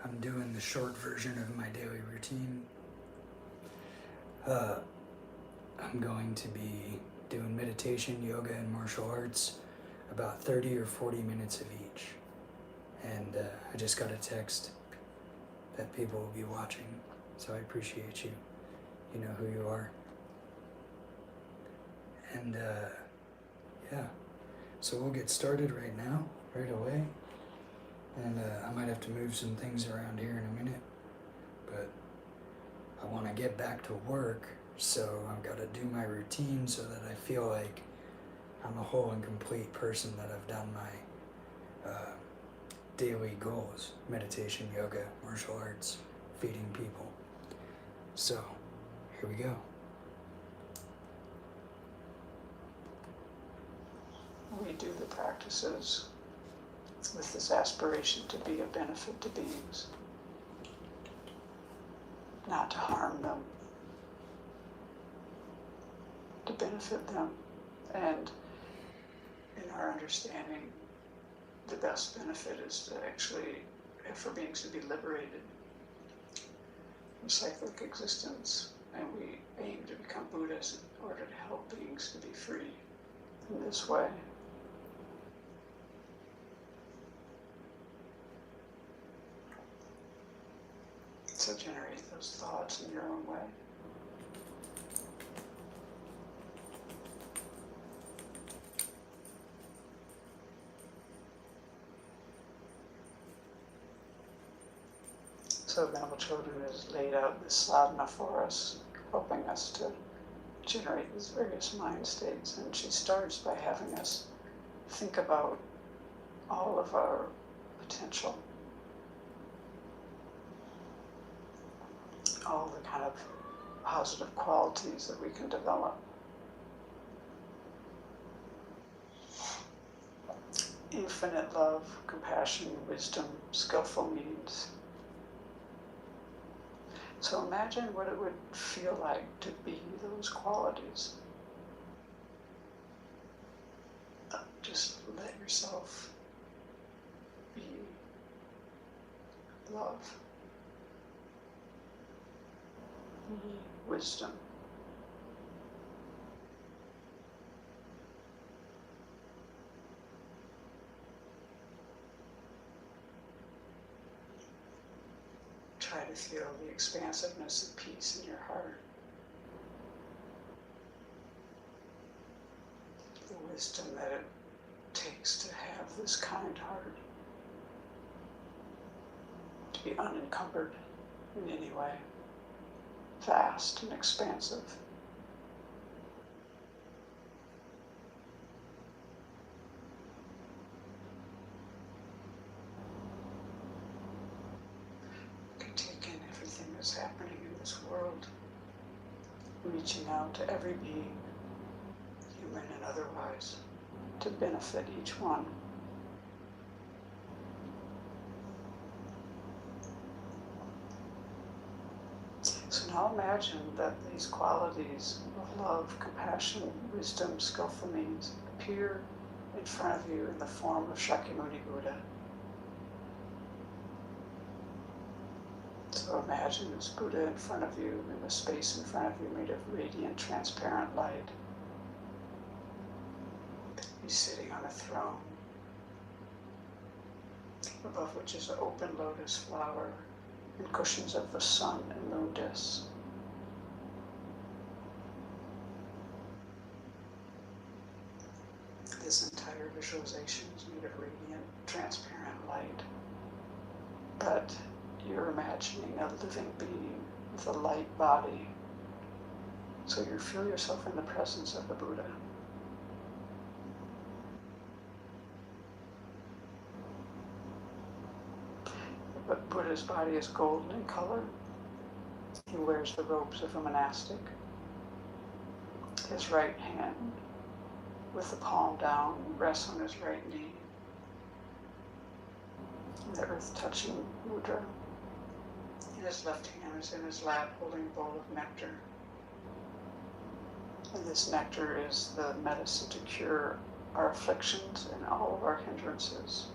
I'm doing the short version of my daily routine. I'm going to be doing meditation, yoga, and martial arts, about 30 or 40 minutes of each. And I just got a text that people will be watching, so I appreciate you. You know who you are. And yeah, so we'll get started right now, right away. And I might have to move some things around here in a minute, but I want to get back to work, so I've got to do my routine so that I feel like I'm a whole and complete person, that I've done my daily goals: meditation, yoga, martial arts, feeding people. So, here we go. We do the practices with this aspiration to be a benefit to beings, not to harm them, to benefit them. And in our understanding, the best benefit is to actually, for beings to be liberated from cyclic existence. And we aim to become Buddhas in order to help beings to be free in this way. So generate those thoughts in your own way. So Venerable Children has laid out this sadhana for us, helping us to generate these various mind states. And she starts by having us think about all of our potential, all the kind of positive qualities that we can develop. Infinite love, compassion, wisdom, skillful means. So imagine what it would feel like to be those qualities. Just let yourself be love, be wisdom, try to feel the expansiveness of peace in your heart, the wisdom that it takes to have this kind heart, to be unencumbered in any way, vast and expansive. You can take in everything that's happening in this world, reaching out to every being, human and otherwise, to benefit each one. So now imagine that these qualities of love, compassion, wisdom, skillful means appear in front of you in the form of Shakyamuni Buddha. So imagine this Buddha in front of you, in the space in front of you made of radiant, transparent light. He's sitting on a throne, above which is an open lotus flower and cushions of the sun and moon discs. This entire visualization is made of radiant, transparent light. But you're imagining a living being with a light body. So you feel yourself in the presence of the Buddha. But Buddha's body is golden in color. He wears the robes of a monastic. His right hand, with the palm down, rests on his right knee. The earth-touching mudra. And his left hand is in his lap, holding a bowl of nectar. And this nectar is the medicine to cure our afflictions and all of our hindrances.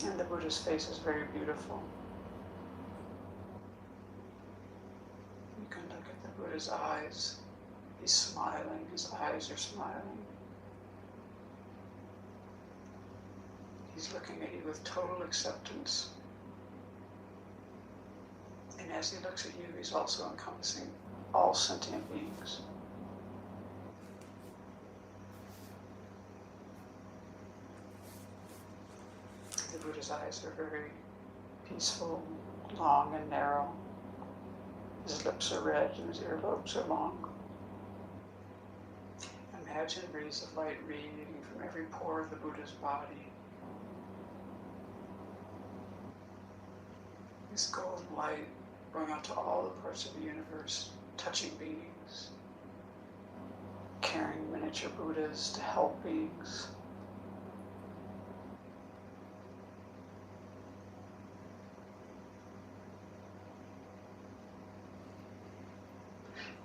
And the Buddha's face is very beautiful. You can look at the Buddha's eyes. He's smiling, his eyes are smiling. He's looking at you with total acceptance. And as he looks at you, he's also encompassing all sentient beings. The Buddha's eyes are very peaceful, long and narrow. His lips are red and his earlobes are long. Imagine rays of light radiating from every pore of the Buddha's body. This golden light going out to all the parts of the universe, touching beings, carrying miniature Buddhas to help beings.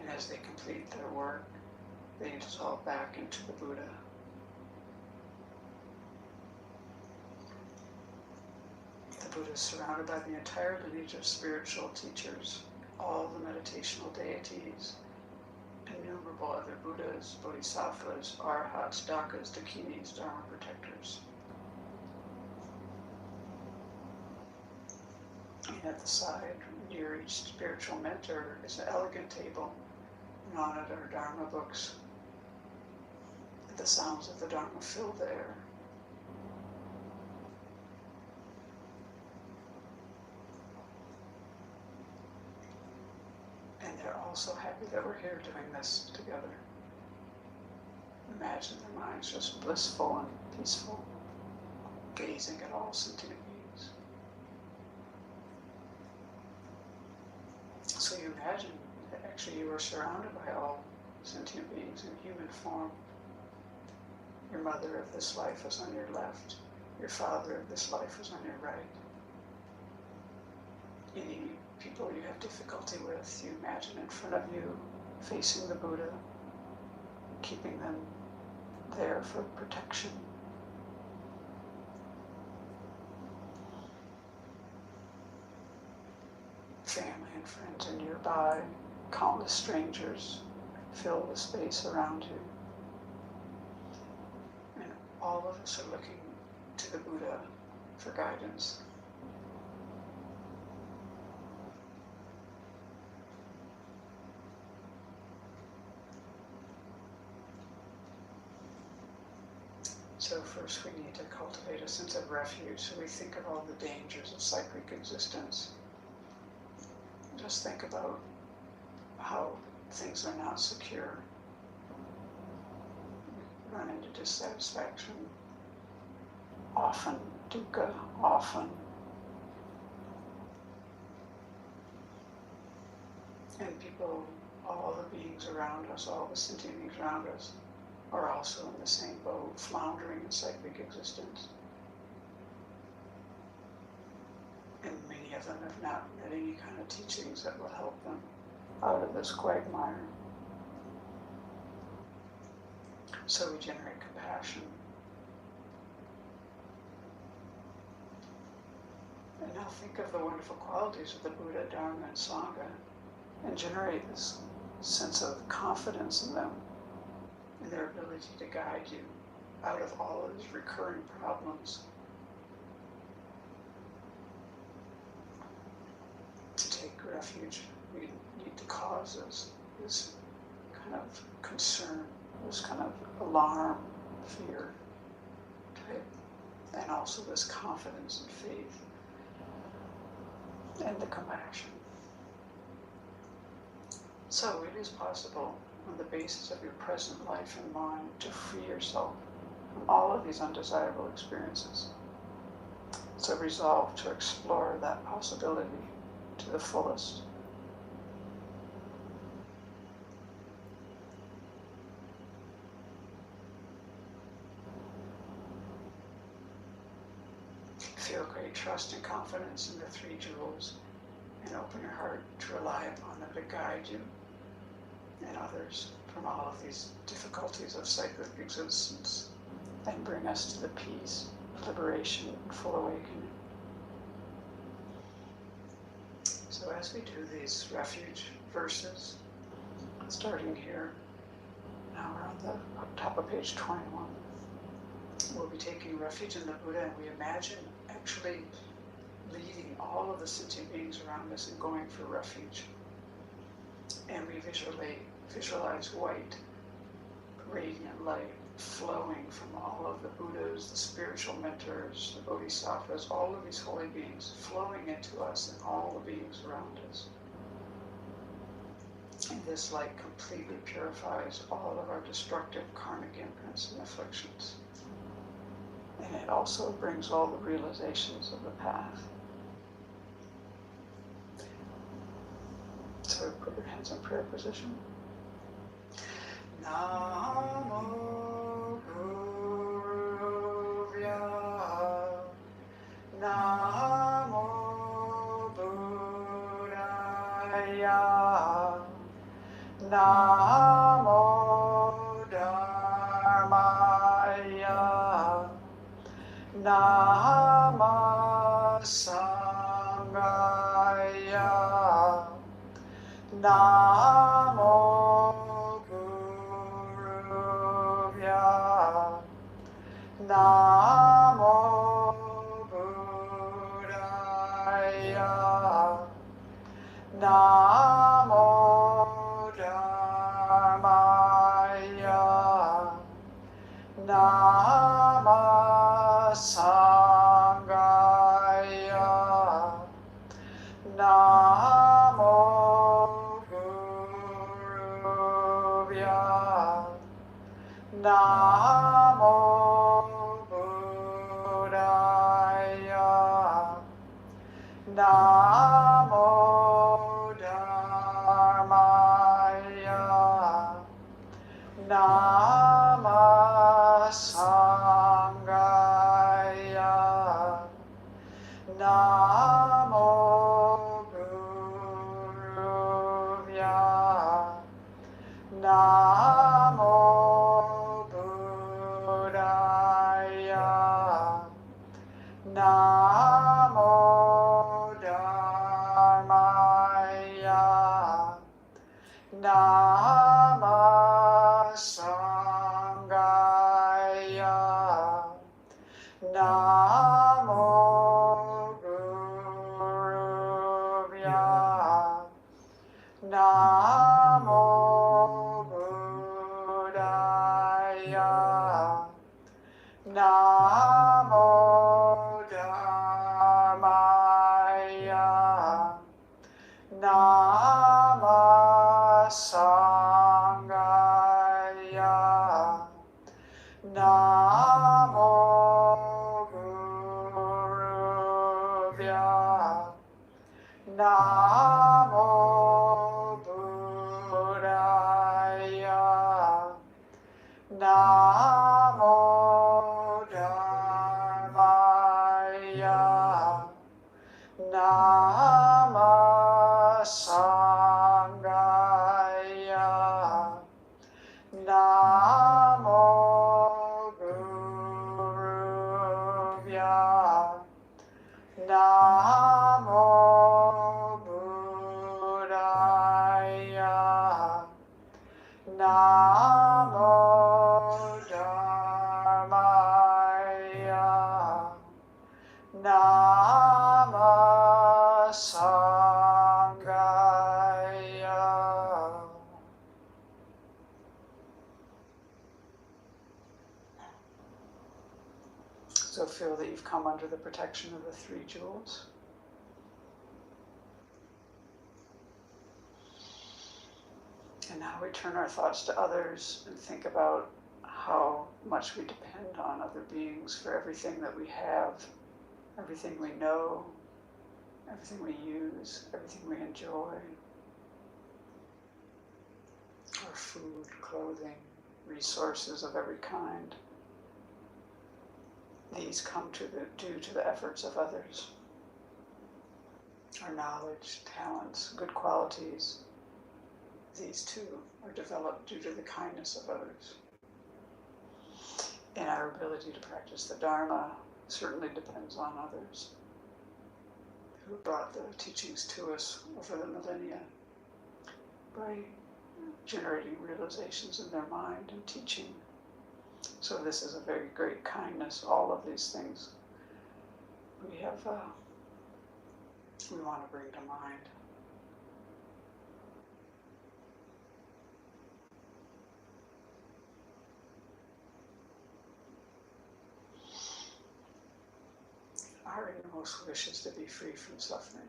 And as they complete their work, they dissolve back into the Buddha. The Buddha is surrounded by the entire lineage of spiritual teachers, all the meditational deities, innumerable other Buddhas, Bodhisattvas, Arhats, Dakas, Dakinis, Dharma protectors. And at the side, near each spiritual mentor, is an elegant table, and on it are Dharma books. The sounds of the Dharma fill the air. And they're all so happy that we're here doing this together. Imagine their minds just blissful and peaceful, gazing at all sentient beings. So you imagine that actually you are surrounded by all sentient beings in human form. Your mother of this life is on your left. Your father of this life is on your right. Any people you have difficulty with, you imagine in front of you, facing the Buddha, keeping them there for protection. Family and friends are nearby. Countless strangers fill the space around you. All of us are looking to the Buddha for guidance. So first we need to cultivate a sense of refuge. So we think of all the dangers of cyclic existence. Just think about how things are not secure. Run into dissatisfaction, often dukkha, often. And people, all the beings around us, all the sentient beings around us, are also in the same boat, floundering in cyclic existence. And many of them have not met any kind of teachings that will help them out of this quagmire. So we generate compassion. And now think of the wonderful qualities of the Buddha, Dharma, and Sangha, and generate this sense of confidence in them, in their ability to guide you out of all of these recurring problems. To take refuge, we need to cause this kind of concern, this kind of alarm, fear type, and also this confidence and faith and the compassion. So it is possible on the basis of your present life and mind to free yourself from all of these undesirable experiences. So resolve to explore that possibility to the fullest. Feel great trust and confidence in the three jewels and open your heart to rely upon them to guide you and others from all of these difficulties of cyclic existence and bring us to the peace, liberation and full awakening. So as we do these refuge verses, starting here, now we're on the top of page 21, we'll be taking refuge in the Buddha, and we imagine actually leaving all of the sentient beings around us and going for refuge. And we visualize white, radiant light flowing from all of the Buddhas, the spiritual mentors, the Bodhisattvas, all of these holy beings flowing into us and all the beings around us. And this light completely purifies all of our destructive karmic imprints and afflictions. And it also brings all the realizations of the path. So put your hands in prayer position. Namo Guruvya, Namo Buddhaya, Namo Dharmaya, Namo Sanghaya, Namo Guruvya, Namo Buddhaya, Namo Dharmaya, Namo Sanghaya, Namo Guruvya, Namo Buddhaya, Namo Dharmaya, Namo Sanghaya, Namo Guruvya, Namo Buddhaya, Namo Dharmaya, Namo Sanghaya, Namo Guruvya, Namo Buddhaya, Namo Dharmaya, Namo Sanghaya, Namo Guruvya, Namo Buddhaya, Namo Dharmaya, Namo Sanghaya, Namo Guruvya, Namo Buddhaya, Namo Dharmaya, Namo Sanghaya. So feel that you've come under the protection of the three jewels. And now we turn our thoughts to others and think about how much we depend on other beings for everything that we have, everything we know, everything we use, everything we enjoy. Our food, clothing, resources of every kind. These come due to the efforts of others. Our knowledge, talents, good qualities, these too are developed due to the kindness of others. And our ability to practice the Dharma, certainly depends on others who brought the teachings to us over the millennia by generating realizations in their mind and teaching. So this is a very great kindness, all of these things we want to bring to mind. Our innermost wish is to be free from suffering.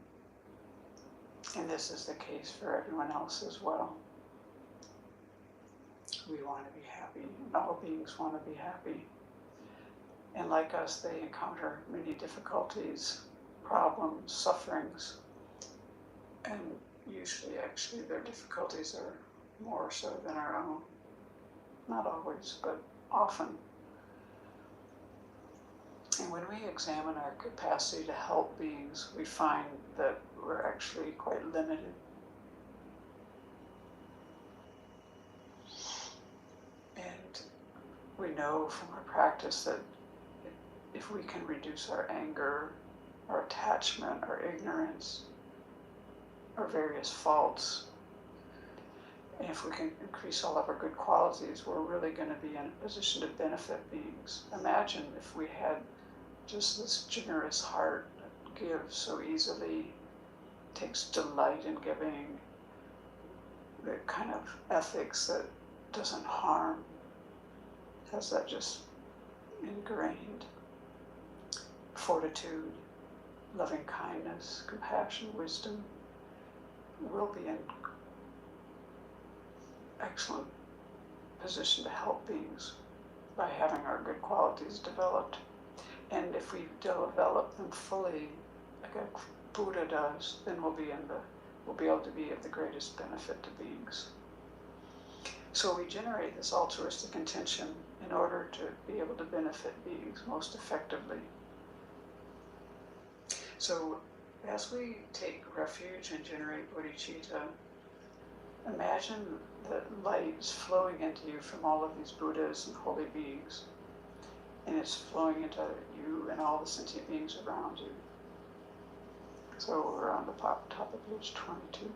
And this is the case for everyone else as well. We want to be happy, and all beings want to be happy. And like us, they encounter many difficulties, problems, sufferings. And usually, actually, their difficulties are more so than our own. Not always, but often. And when we examine our capacity to help beings, we find that we're actually quite limited. And we know from our practice that if we can reduce our anger, our attachment, our ignorance, our various faults, and if we can increase all of our good qualities, we're really going to be in a position to benefit beings. Imagine if we had just this generous heart that gives so easily, takes delight in giving, the kind of ethics that doesn't harm, has that just ingrained fortitude, loving kindness, compassion, wisdom. We'll be in excellent position to help beings by having our good qualities developed. And if we develop them fully, like a Buddha does, then we'll be able to be of the greatest benefit to beings. So we generate this altruistic intention in order to be able to benefit beings most effectively. So as we take refuge and generate bodhicitta, imagine the light is flowing into you from all of these Buddhas and holy beings. And it's flowing into you and all the sentient beings around you. So we're on the top of page 22.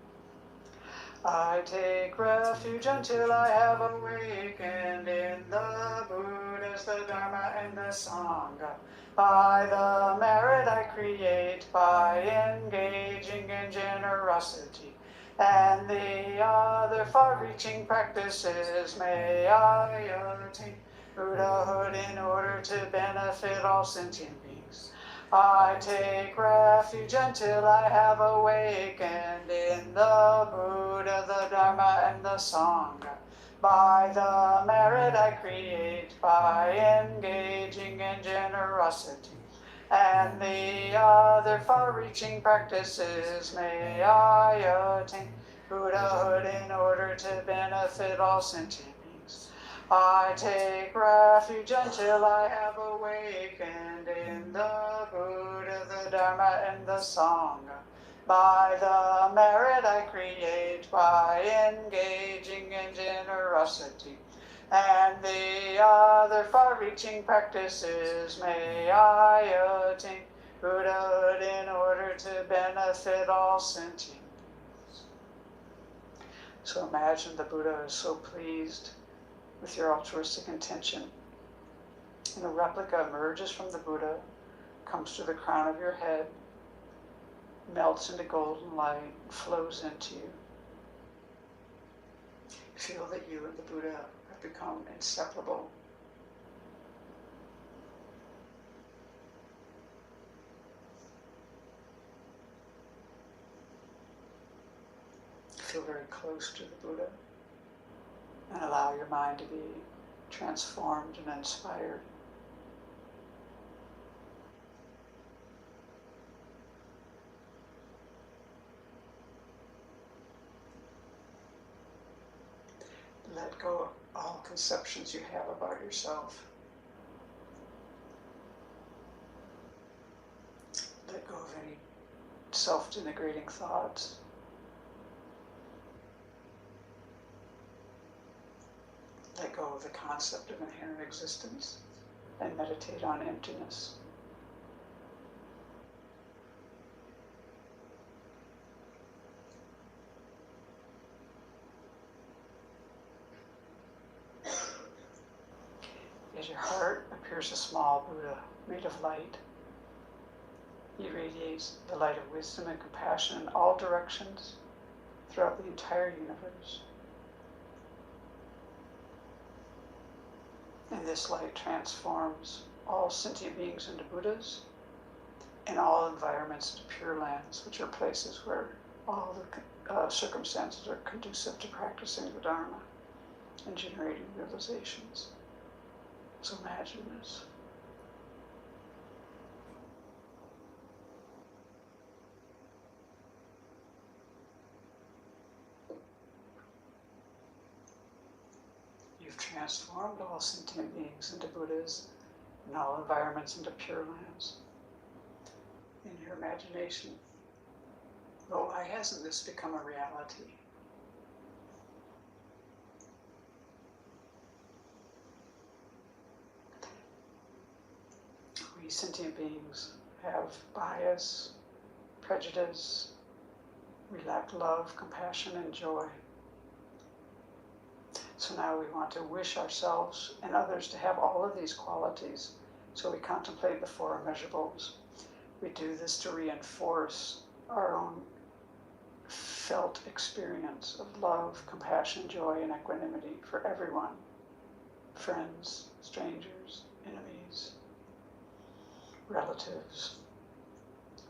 I take refuge until I have awakened in the Buddhas, the Dharma, and the Sangha. By the merit I create by engaging in generosity and the other far-reaching practices, may I attain Buddhahood in order to benefit all sentient beings. I take refuge until I have awakened in the Buddha, the Dharma, and the Sangha. By the merit I create by engaging in generosity and the other far-reaching practices, may I attain Buddhahood in order to benefit all sentient beings. I take refuge until I have awakened in the Buddha, the Dharma, and the Sangha. By the merit I create by engaging in generosity and the other far-reaching practices, may I attain Buddhahood in order to benefit all sentient beings. So imagine the Buddha is so pleased with your altruistic intention. And a replica emerges from the Buddha, comes to the crown of your head, melts into golden light, flows into you. Feel that you and the Buddha have become inseparable. Feel very close to the Buddha and allow your mind to be transformed and inspired. Let go of all conceptions you have about yourself. Let go of any self-denigrating thoughts. Let go of the concept of inherent existence and meditate on emptiness. Here's a small Buddha made of light. He radiates the light of wisdom and compassion in all directions throughout the entire universe. And this light transforms all sentient beings into Buddhas and all environments into Pure Lands, which are places where all the circumstances are conducive to practicing the Dharma and generating realizations. So imagine this. You've transformed all sentient beings into Buddhas and all environments into Pure Lands in your imagination. But why hasn't this become a reality? We sentient beings have bias, prejudice, we lack love, compassion, and joy. So now we want to wish ourselves and others to have all of these qualities. So we contemplate the four immeasurables. We do this to reinforce our own felt experience of love, compassion, joy, and equanimity for everyone. Friends, strangers, enemies, relatives,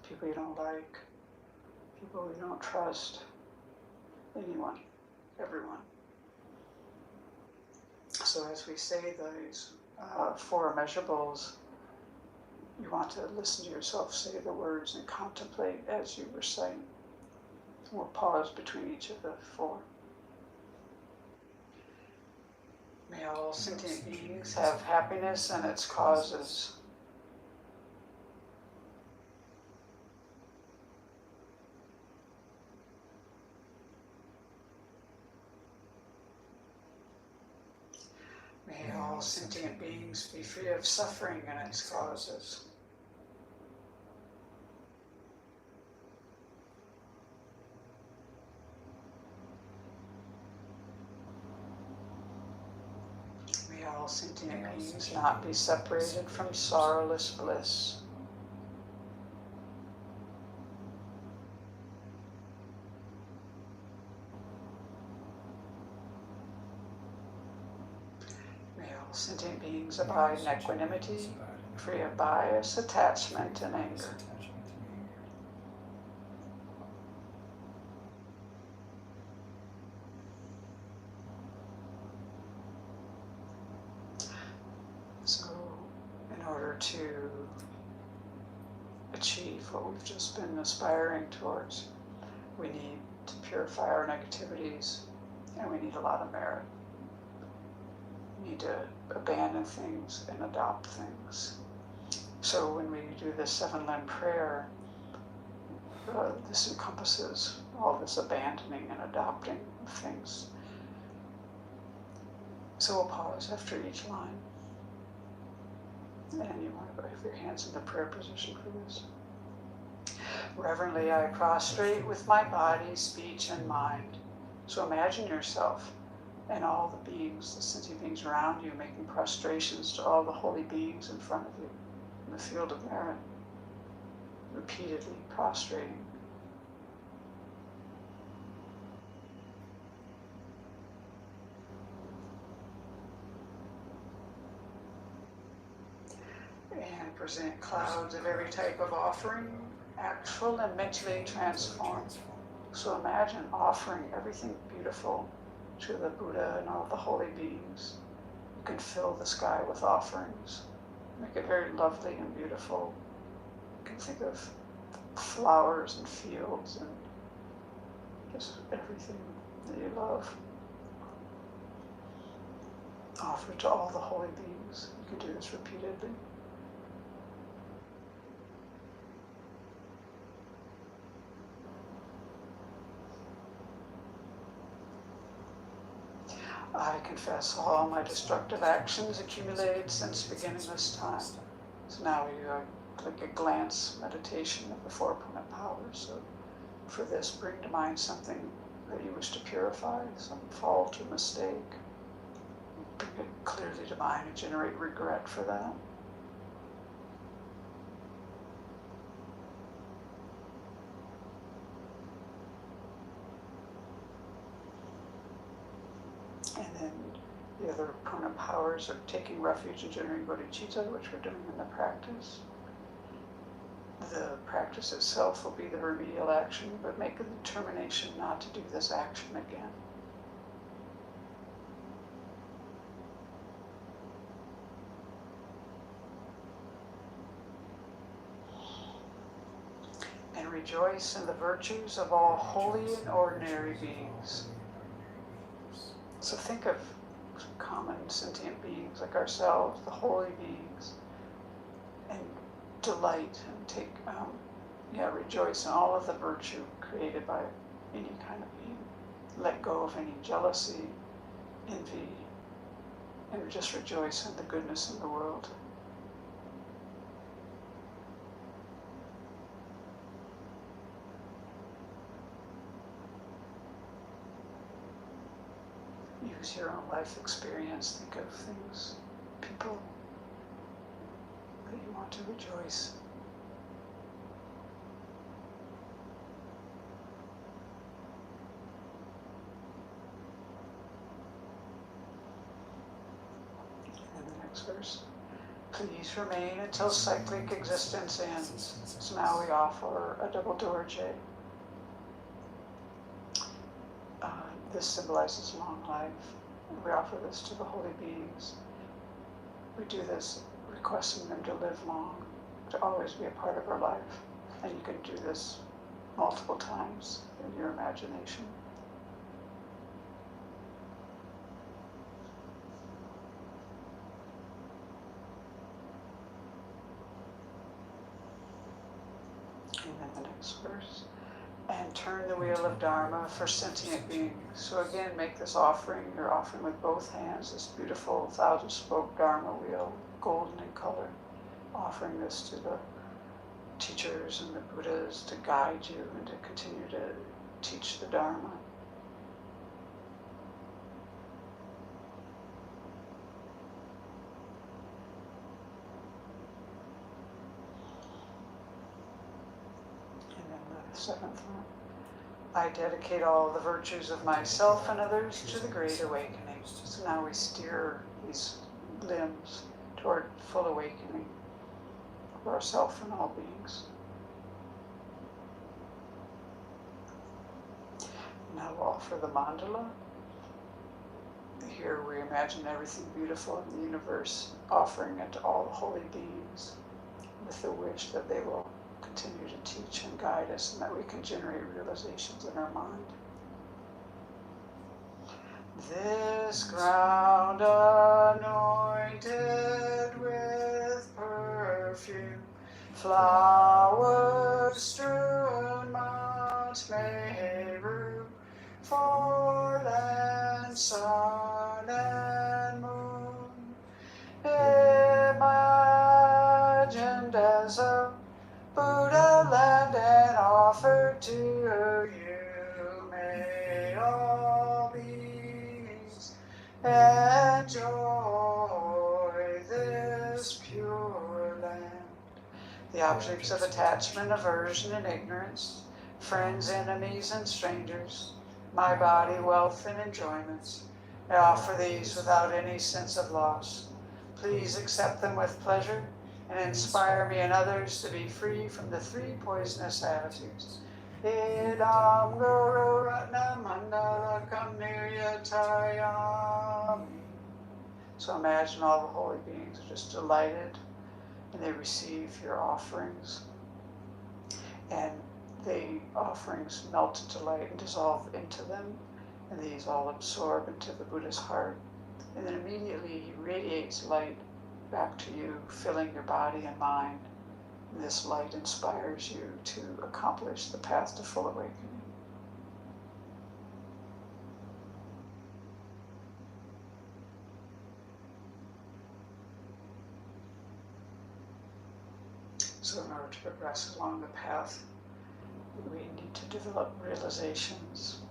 people you don't like, people you don't trust, anyone, everyone. So as we say these four immeasurables, you want to listen to yourself say the words and contemplate as you recite. We'll pause between each of the four. May all sentient beings have happiness and its causes. May all sentient beings be free of suffering and its causes. May all sentient beings not be separated from sorrowless bliss. Sentient beings abide in equanimity, free of bias, attachment, and anger. So, in order to achieve what we've just been aspiring towards, we need to purify our negativities, and we need a lot of merit. We need to abandon things and adopt things. So when we do this 7-limb prayer, this encompasses all this abandoning and adopting of things. So we'll pause after each line. And you want to have your hands in the prayer position for this. Reverently I prostrate with my body, speech, and mind. So imagine yourself and all the beings, the sentient beings around you, making prostrations to all the holy beings in front of you in the field of merit, repeatedly prostrating. And present clouds of every type of offering, actual and mentally transformed. So imagine offering everything beautiful to the Buddha and all the holy beings. You can fill the sky with offerings. Make it very lovely and beautiful. You can think of flowers and fields and just everything that you love. Offer it to all the holy beings. You can do this repeatedly. I confess all my destructive actions accumulated since beginning this time. So now we click a glance meditation of the 4 permanent powers. So for this, bring to mind something that you wish to purify, some fault or mistake. Bring it clearly to mind and generate regret for that. the other opponent powers are taking refuge in generating bodhicitta, which we're doing in the practice. The practice itself will be the remedial action, but make a determination not to do this action again. And rejoice in the virtues of all holy and ordinary beings. So think of common sentient beings like ourselves, the holy beings, and delight and take, rejoice in all of the virtue created by any kind of being. Let go of any jealousy, envy, and just rejoice in the goodness in the world. Use your own life experience. Think of things, people that you want to rejoice. And then the next verse. Please remain until cyclic existence ends. So now we offer a double dorje. This symbolizes long life. And we offer this to the holy beings. We do this requesting them to live long, to always be a part of our life. And you can do this multiple times in your imagination. And then the next verse. And turn the wheel of Dharma for sentient beings. So again, make this offering. You're offering with both hands this beautiful 1,000-spoke Dharma wheel, golden in color. Offering this to the teachers and the Buddhas to guide you and to continue to teach the Dharma. Seventh one. I dedicate all the virtues of myself and others to the Great Awakening. So now we steer these limbs toward full awakening of ourself and all beings. Now we'll offer the mandala. Here we imagine everything beautiful in the universe, offering it to all the holy beings with the wish that they will continue to teach and guide us, and that we can generate realizations in our mind. This ground anointed with perfume, flowers strewn, Mount Meru, for land, sun, and moon, imagined as a Buddha land and offered to you. May all beings enjoy this pure land. The objects of attachment, aversion, and ignorance, friends, enemies, and strangers, my body, wealth, and enjoyments, I offer these without any sense of loss. Please accept them with pleasure and inspire me and others to be free from the 3 poisonous attitudes. Idam Guru Ratna Mandala Kamniryatayami. So imagine all the holy beings are just delighted and they receive your offerings. And the offerings melt into light and dissolve into them. And these all absorb into the Buddha's heart. And then immediately he radiates light back to you, filling your body and mind. And this light inspires you to accomplish the path to full awakening. So in order to progress along the path, we need to develop realizations.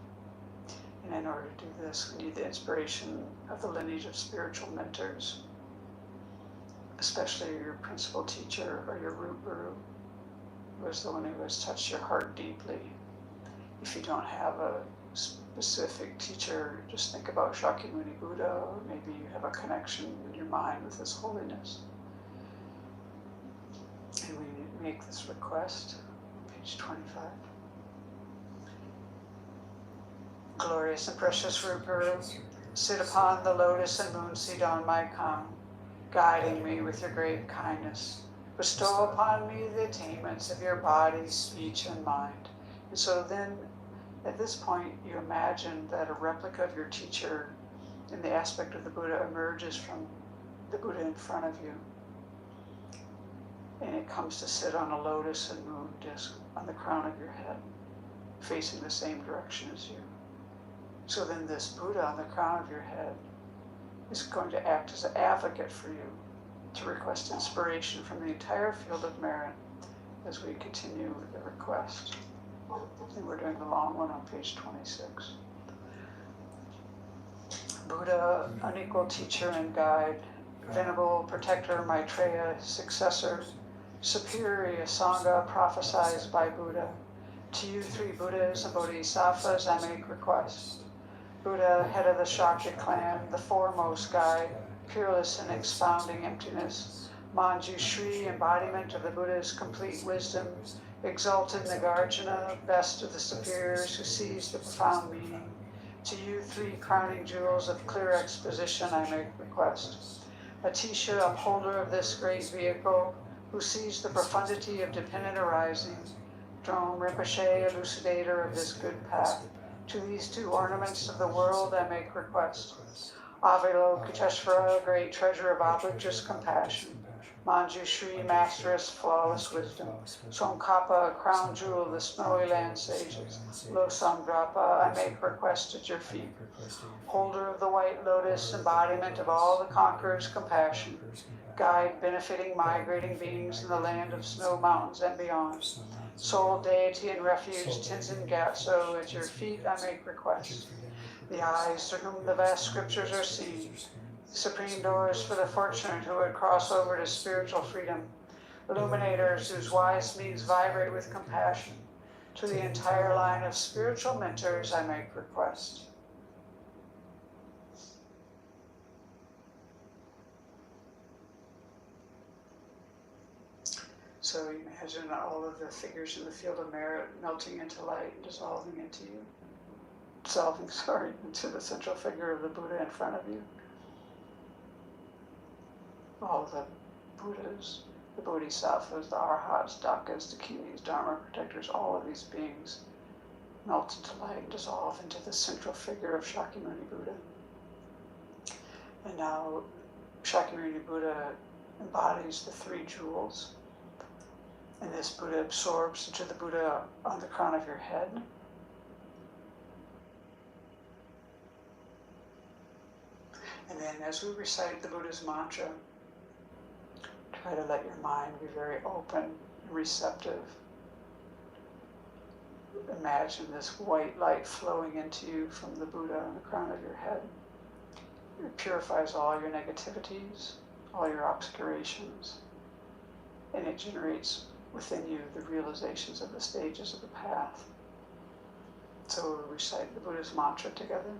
And in order to do this, we need the inspiration of the lineage of spiritual mentors, especially your principal teacher or your root guru, who is the one who has touched your heart deeply. If you don't have a specific teacher, just think about Shakyamuni Buddha, or maybe you have a connection in your mind with His holiness. And we make this request, page 25. Glorious and precious Rupa, sit upon the lotus and moon seat on my crown, guiding me with your great kindness. Bestow upon me the attainments of your body, speech, and mind. And so then, at this point, you imagine that a replica of your teacher in the aspect of the Buddha emerges from the Buddha in front of you. And it comes to sit on a lotus and moon disc on the crown of your head, facing the same direction as you. So then this Buddha on the crown of your head is going to act as an advocate for you to request inspiration from the entire field of merit as we continue with the request. And we're doing the long one on page 26. Buddha, unequal teacher and guide, venerable protector Maitreya, successor, superior Sangha prophesied by Buddha. To you three Buddhas and Bodhisattvas I make request. Buddha, head of the Shakya clan, the foremost guide, peerless in expounding emptiness. Manjushri, embodiment of the Buddha's complete wisdom, exalted Nagarjuna, best of the superiors who sees the profound meaning. To you three crowning jewels of clear exposition I make request. Atisha, upholder of this great vehicle, who sees the profundity of dependent arising. Drone Rinpoche, elucidator of this good path. To these two ornaments of the world I make request. Avalokiteshvara, great treasure of oblivious compassion. Manjushri, masteress, flawless wisdom. Tsongkhapa, crown jewel of the snowy land sages. Losamdrapa, I make request at your feet. Holder of the white lotus, embodiment of all the conqueror's compassion. Guide benefiting migrating beings in the land of snow mountains and beyond. Sole deity and refuge, Tenzin Gyatso, at your feet I make request. The eyes through whom the vast scriptures are seen. Supreme doors for the fortunate who would cross over to spiritual freedom. Illuminators whose wise means vibrate with compassion. To the entire line of spiritual mentors I make request. So imagine all of the figures in the field of merit melting into light and dissolving into you. Into the central figure of the Buddha in front of you. All the Buddhas, the Bodhisattvas, the Arhats, Dakas, Dakinis, Dharma protectors, all of these beings melt into light and dissolve into the central figure of Shakyamuni Buddha. And now Shakyamuni Buddha embodies the three jewels. And this Buddha absorbs into the Buddha on the crown of your head. And then as we recite the Buddha's mantra, try to let your mind be very open and receptive. Imagine this white light flowing into you from the Buddha on the crown of your head. It purifies all your negativities, all your obscurations, and it generates within you the realizations of the stages of the path. So we'll recite the Buddha's mantra together.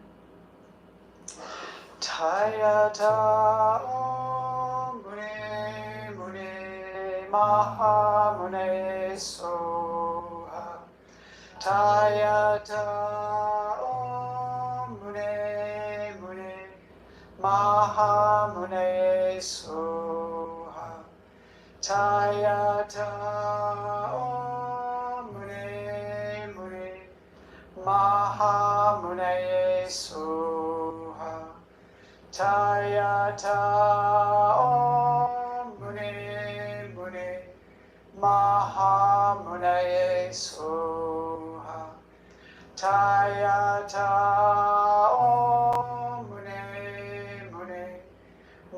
Tayata Om Mune Mune Maha Mune Soha. Tayata Om Mune Mune Maha Mune Soha. Tayata Om Mune Mune Maha Mune Soha. Tayata Om Mune Mune Maha Mune Soha. Tayata Om Mune Mune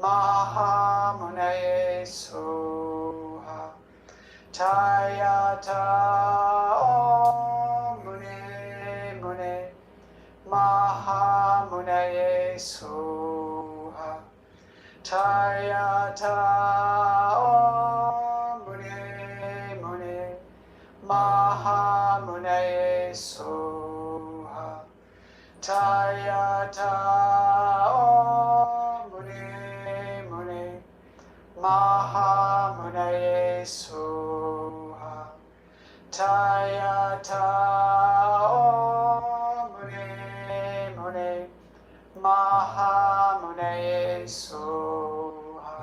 Maha Mune Soha. Tayata Om Mune Mune Maha Mune Soha. Tayata Om Mune Mune Maha Mune Soha. Tayata Om Muni Muni Maha Munaye Soha. Tayata Om Muni Muni Maha Munaye Soha.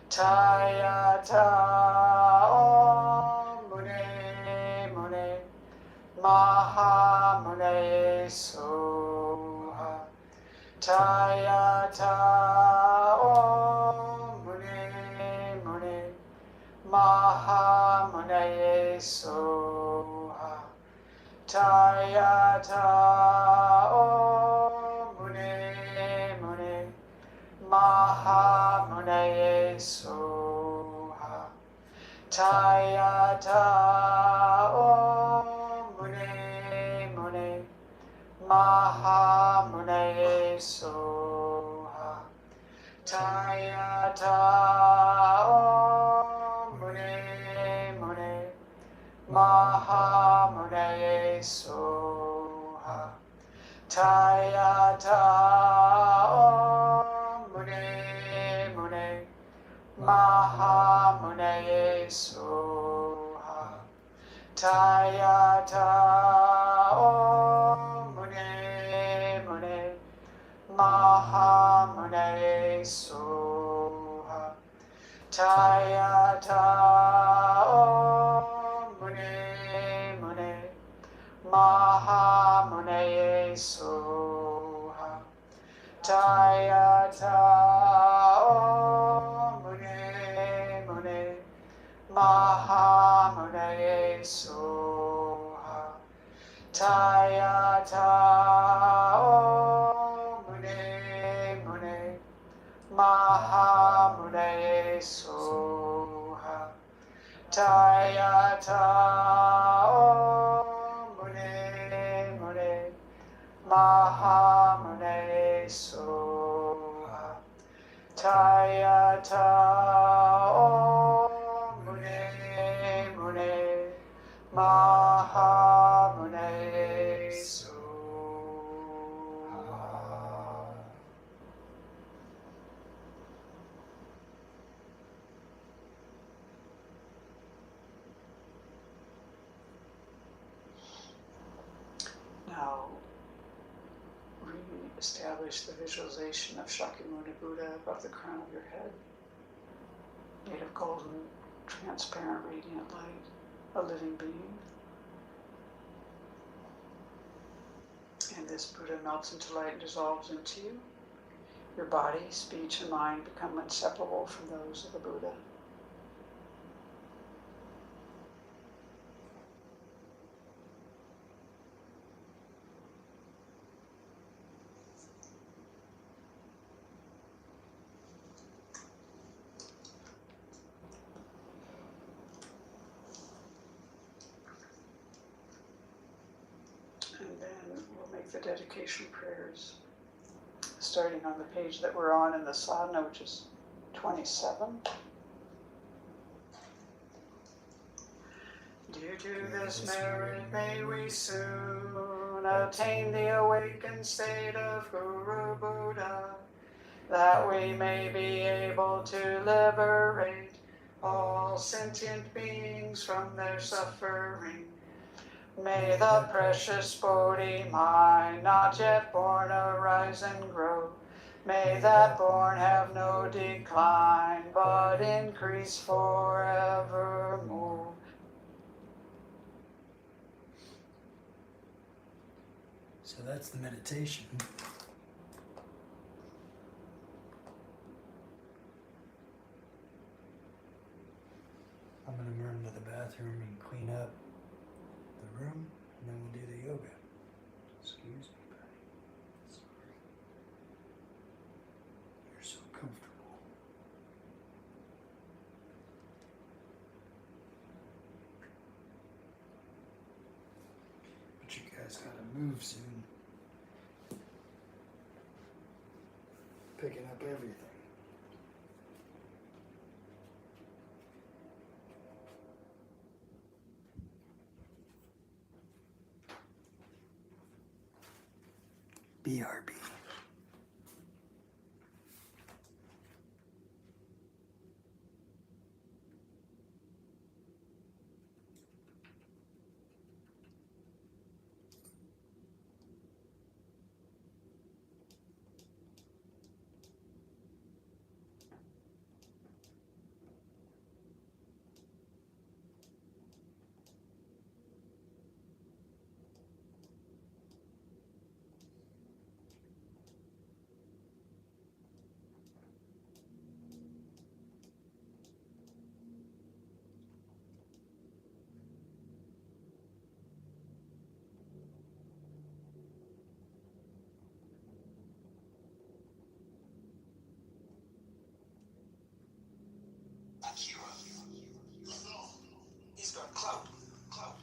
Tayata Om Muni Muni Maha Munaye Soha. Tayata Om Muni Muni Maha Munaye Soha. Tayata Om Muni Muni Maha Munaye Soha. Tayata Om Muni Muni Maha Munaye Soha. Tayata Om Muni Muni Maha Munaye Soha. Tayata Om Muni Muni Maha Munaye Soha. Tayata Om Muni Muni Maha Munaye Soha. Tayata Om Muni Muni Maha Munaye Soha. Tayata Om Muni Muni Maha Munaye Soha. Tayata Om Muni Muni Maha Munaye Soha. Tayata Om Muni Muni Maha Munaye Soha. Tayata Om Muni Muni Maha Munaye Soha. Now, re-establish the visualization of Shakyamuni Buddha above the crown of your head, made of golden, transparent, radiant light, a living being. And this Buddha melts into light and dissolves into you. Your body, speech, and mind become inseparable from those of the Buddha. And then we'll make the dedication prayers, starting on the page that we're on in the sadhana, which is 27. Due to this merit, may we soon attain the awakened state of Guru Buddha, that we may be able to liberate all sentient beings from their suffering. May the precious Bodhi mind not yet born arise and grow. May that born have no decline, but increase forevermore. So that's the meditation. I'm going to run to the bathroom and clean up the room, and then we'll do the yoga. Excuse me, buddy. Sorry. You're so comfortable. But you guys gotta move soon. Picking up everything. BRB. He's got clout. Clout.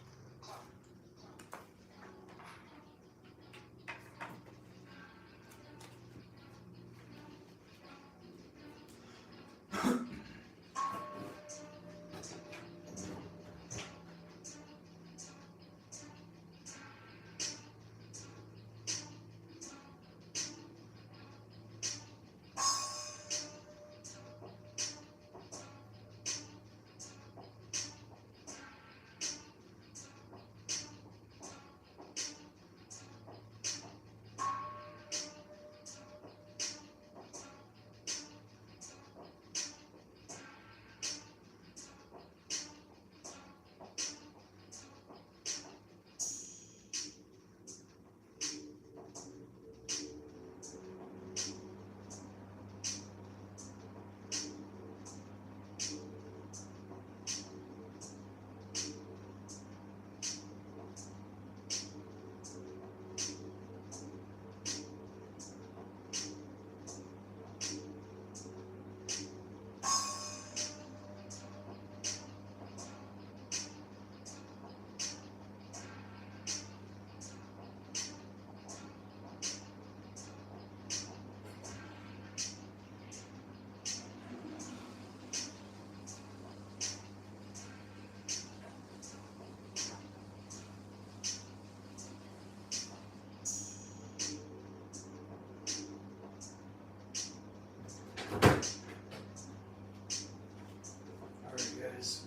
Alright, guys.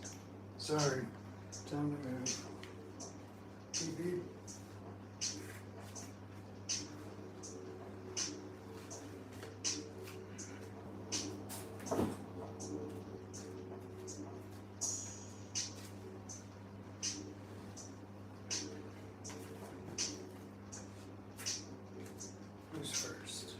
Sorry. Time to move. Beep beep. Who's first?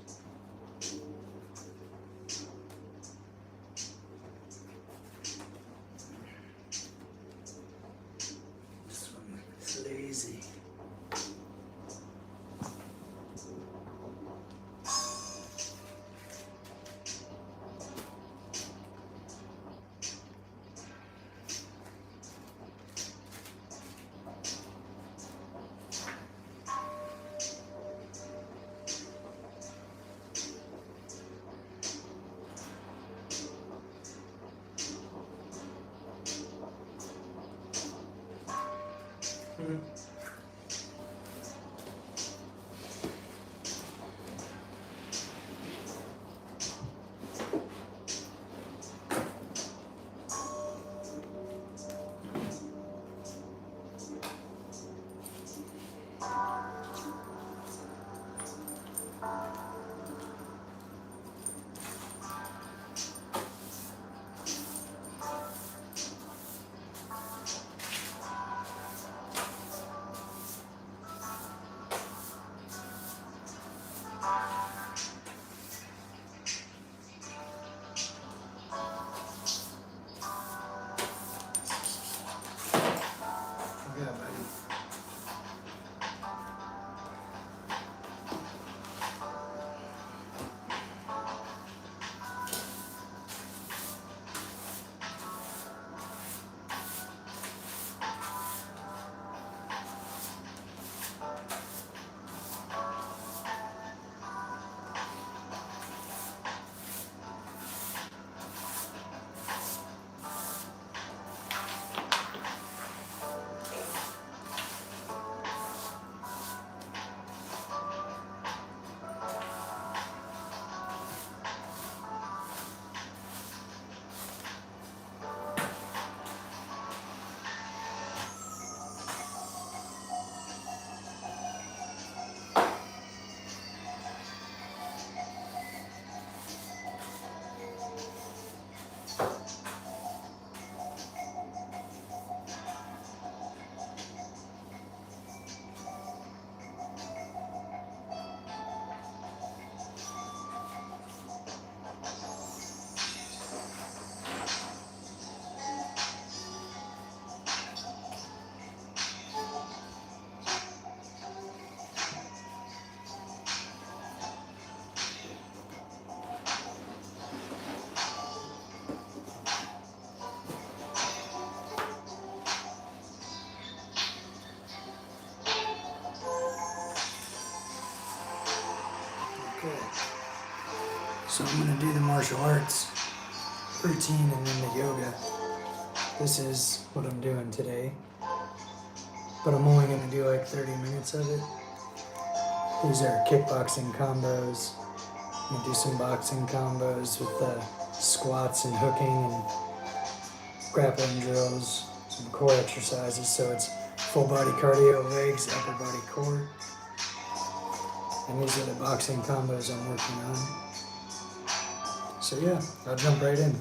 Okay. So I'm gonna do the martial arts routine and then the yoga. This is what I'm doing today. But I'm only gonna do like 30 minutes of it. These are kickboxing combos. I'm gonna do some boxing combos with squats and hooking and grappling drills, some core exercises. So it's full body cardio, legs, upper body core. And these are the boxing combos I'm working on. So yeah, I'll jump right in.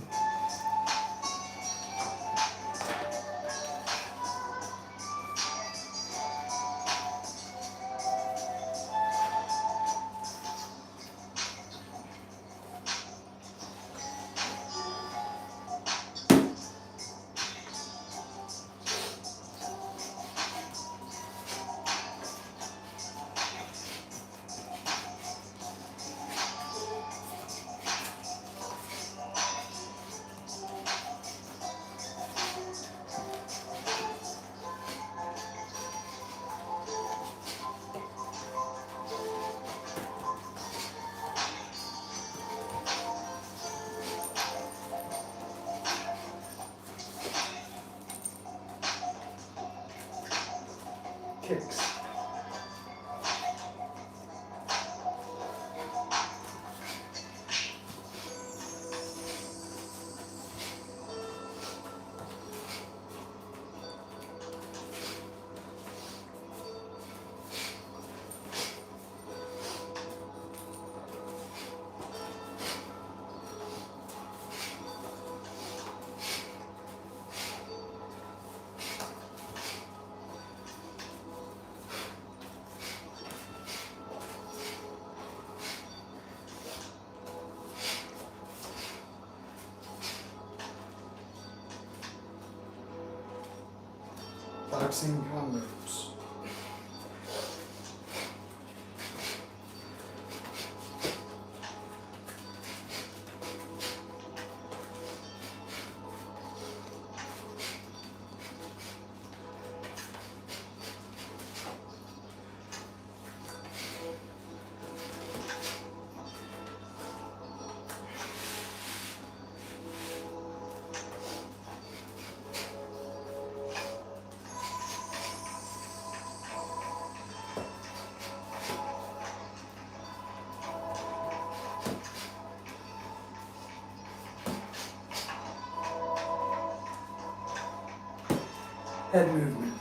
Kicks. Boxing combos. Head movement.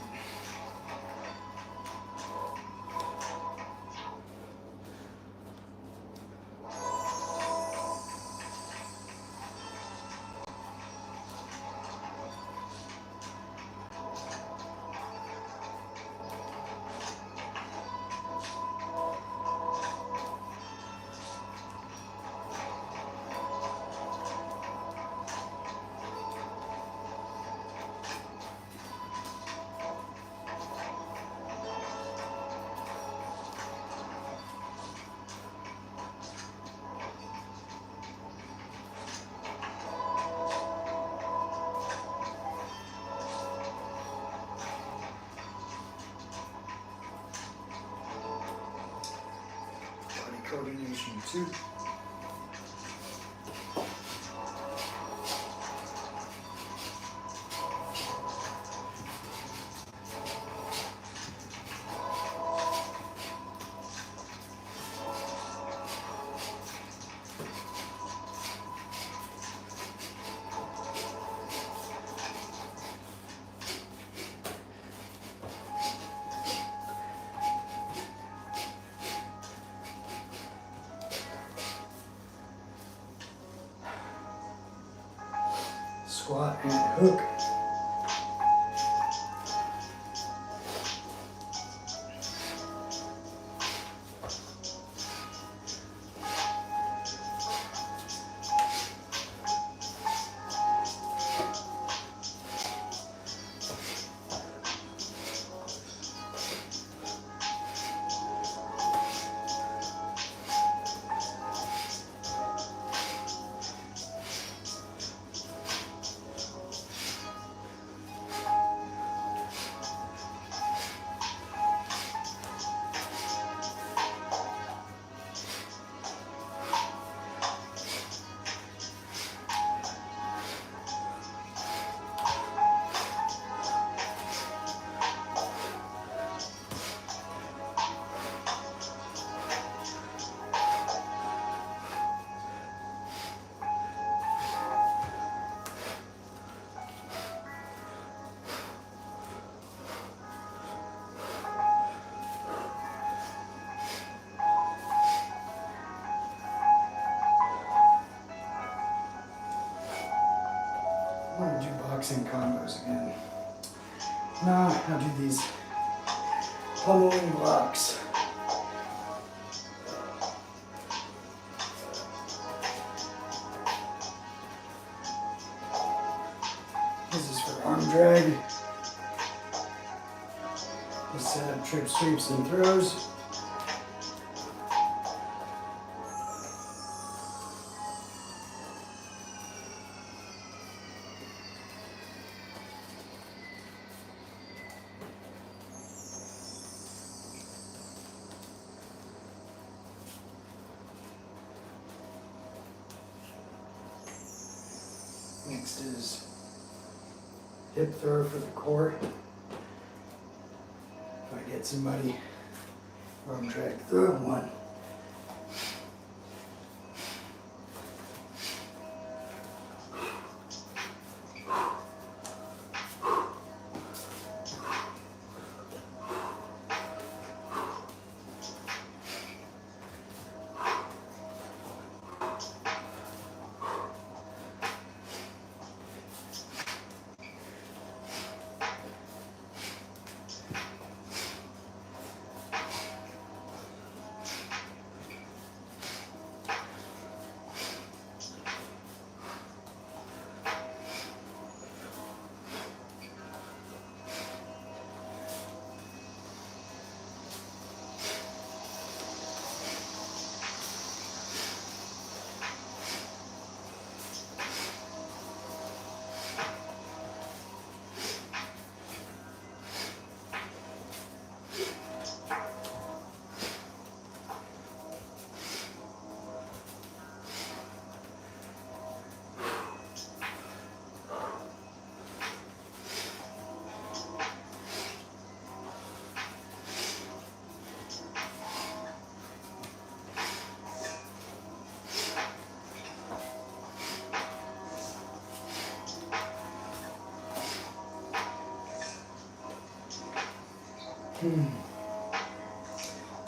Body coordination too. Squat and hook. I'll do these pummeling blocks. This is for arm drag. Just set up trip sweeps and throws. Next is hip throw for the core. If I get somebody, arm drag through one.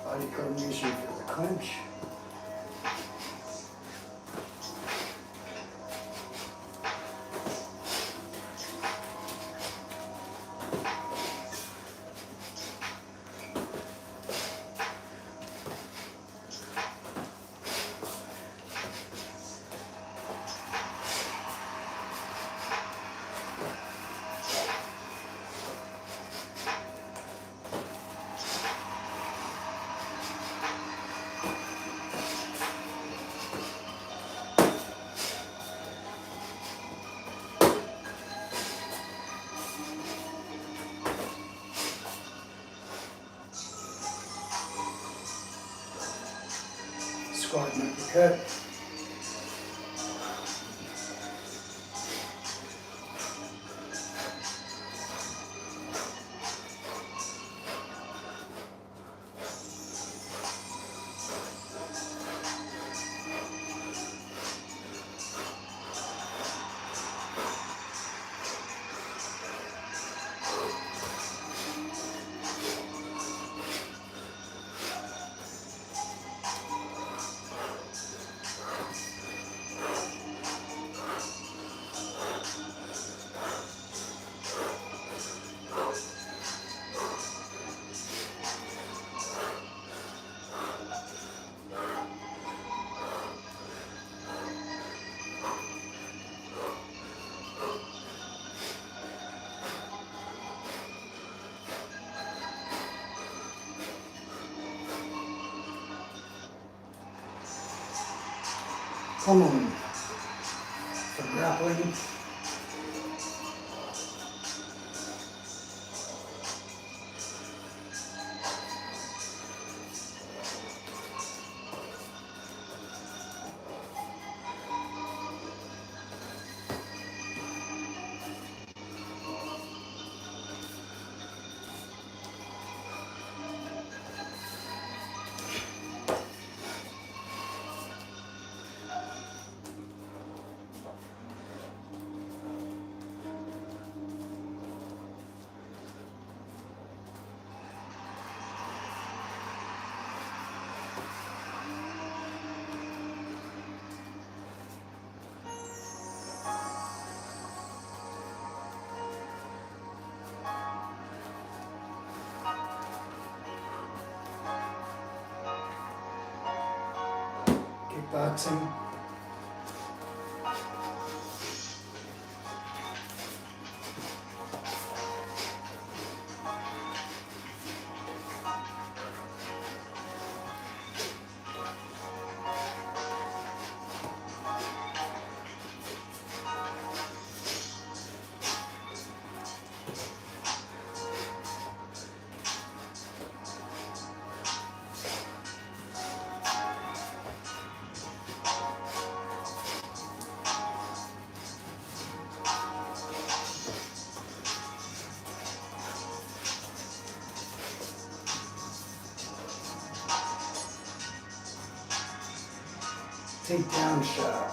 Body coordination for the clinch. Squat and uppercut. Pummeling for grappling. boxing. Takedown shot.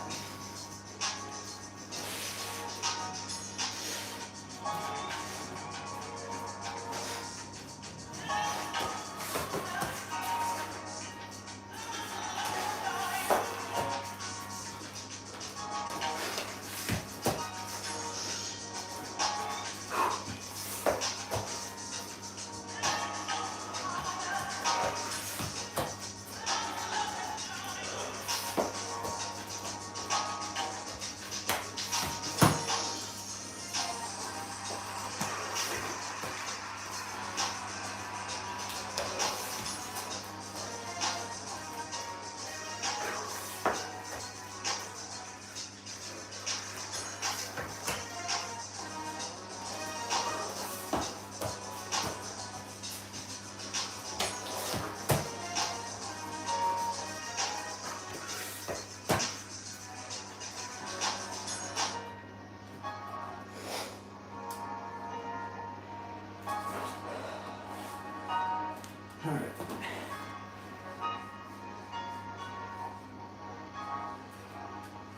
Alright.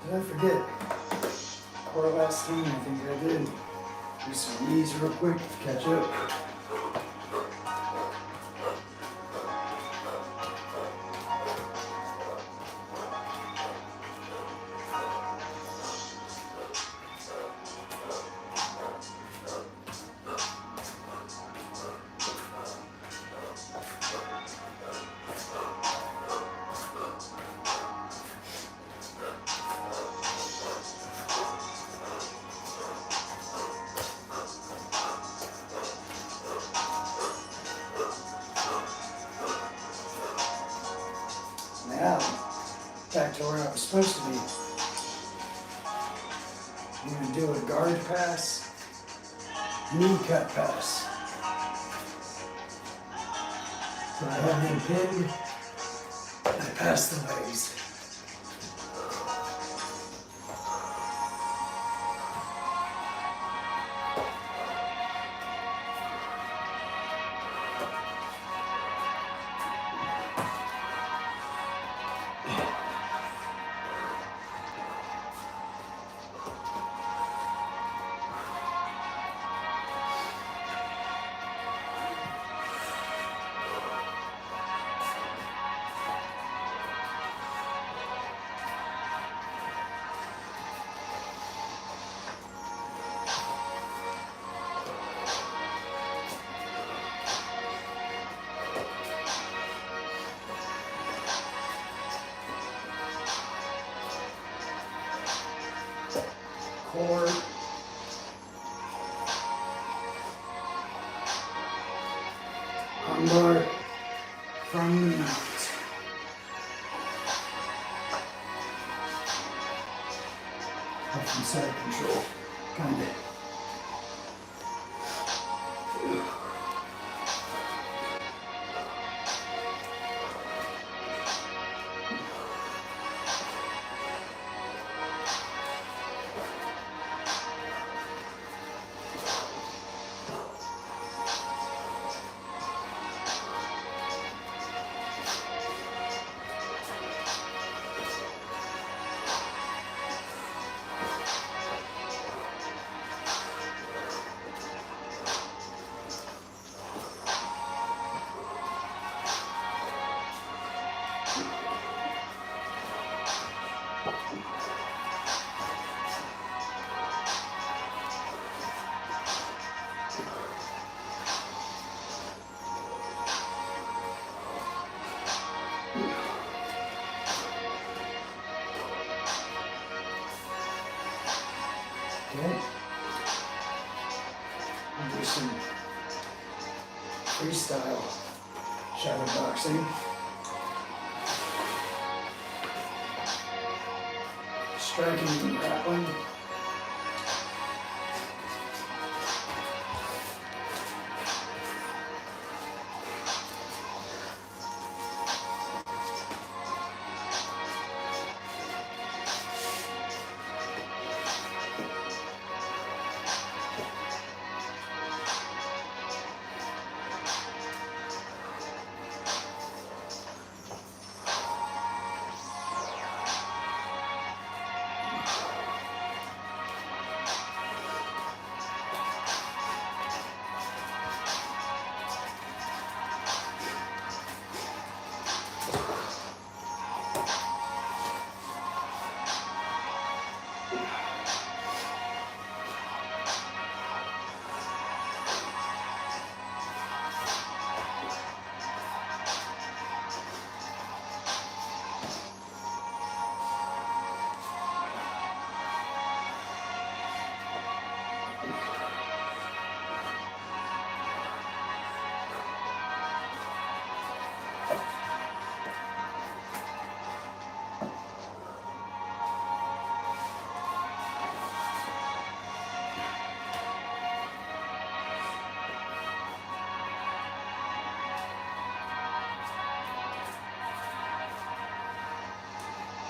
Did I forget? Or last time, I think I did. Do some knees real quick to catch up. Now, back to where I was supposed to be. I'm going to do a guard pass, knee cut pass. So I have him pinned, and I pass the legs. Core. Armbar from the mount. Up from side control. Kinda. Okay. I'll do some freestyle shadow boxing. Striking and grappling.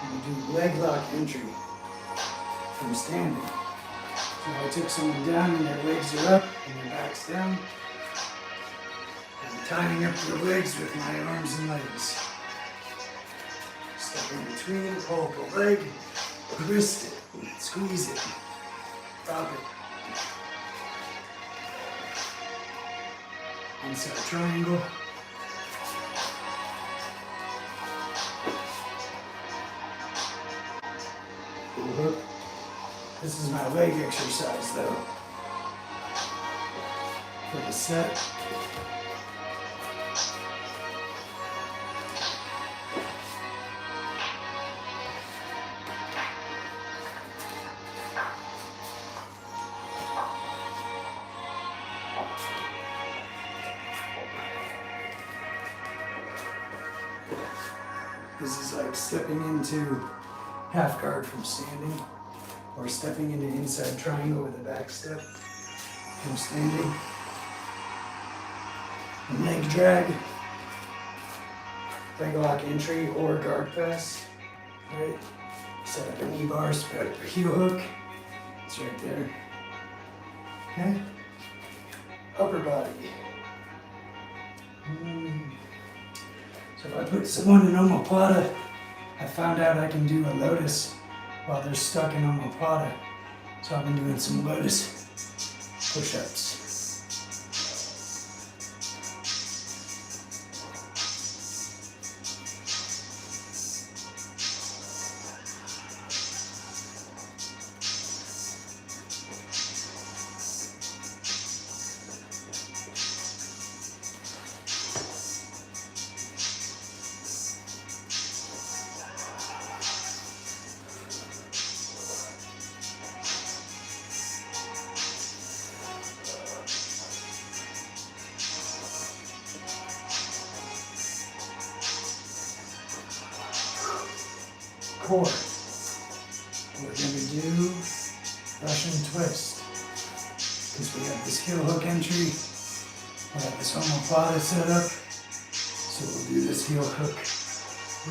We do leg lock entry from standing. So I took someone down and their legs are up and their back's down. I'm tying up their legs with my arms and legs. Step in between, pull up the leg, twist it, squeeze it, drop it. Inside triangle. Hook. This is my leg exercise though. For the set. This is like stepping into half guard from standing, or stepping into inside triangle with a back step from standing. And leg drag, leg lock entry or guard pass, right? Set up a knee bar, spread up a heel hook, it's right there. Okay, upper body. So if I put someone in omoplata, I found out I can do a lotus while they're stuck in omoplata. So I've been doing some lotus push-ups. Core. We're going to do Russian twist. Because we have this heel hook entry, we have this omoplata set up, so we'll do this heel hook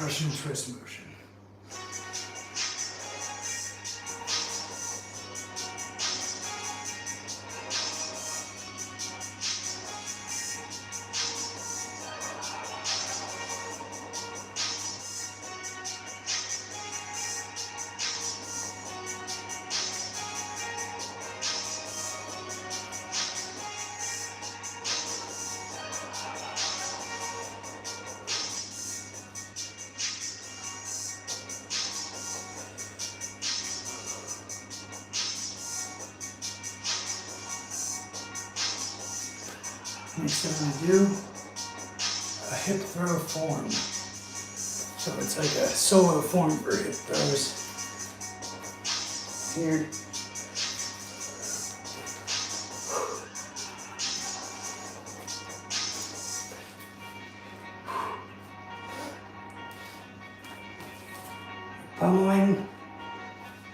Russian twist motion. Next I'm going to do a hip throw form. So it's like a solo form for hip throws. Here. pummeling,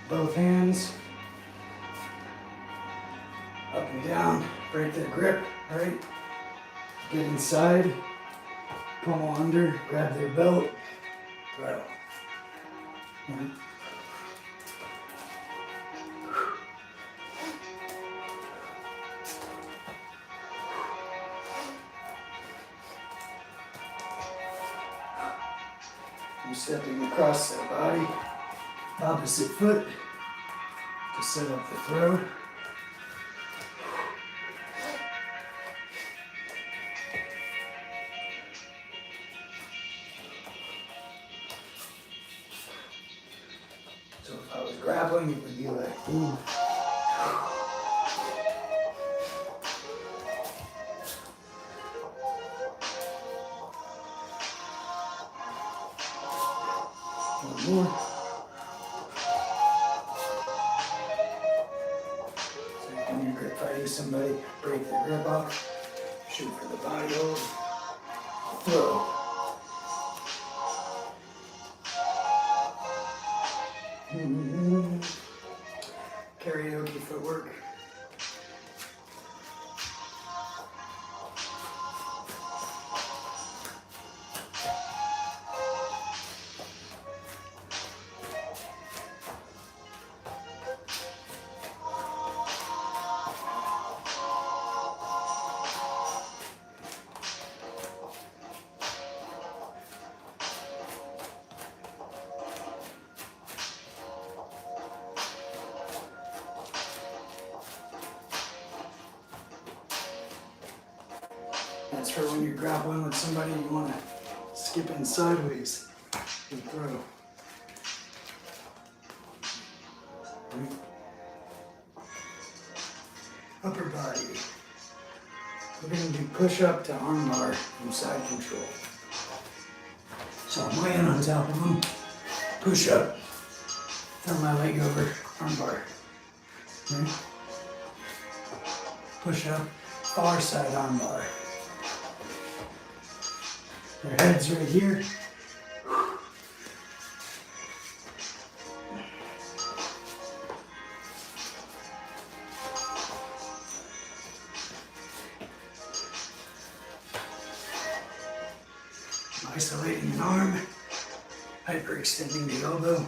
both hands, up and down, break their grip, right? Get inside, pummel under, grab their belt, throw. Yeah. I'm stepping across their body, opposite foot, to set up the throw. So if I was grappling, it would be like, boom. One more. So when you're grip fighting somebody, break their grip off, shoot for the body hold, throw. Karaoke footwork. That's for when you're grappling with somebody, you want to skip in sideways and throw. Right. Upper body. We're going to do push up to arm bar from side control. So I'm laying on top of them, push up, throw my leg over, arm bar. Right. Push up, far side arm bar. Their head's right here. Isolating an arm, hyperextending the elbow.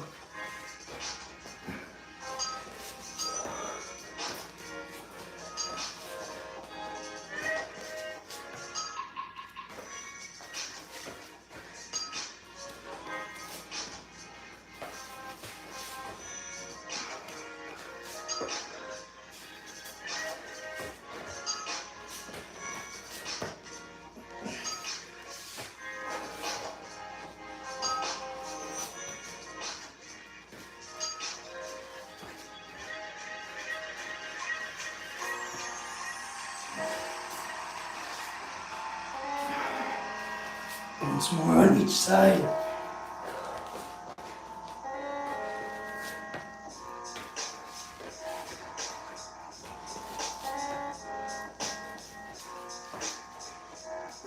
Once more on each side.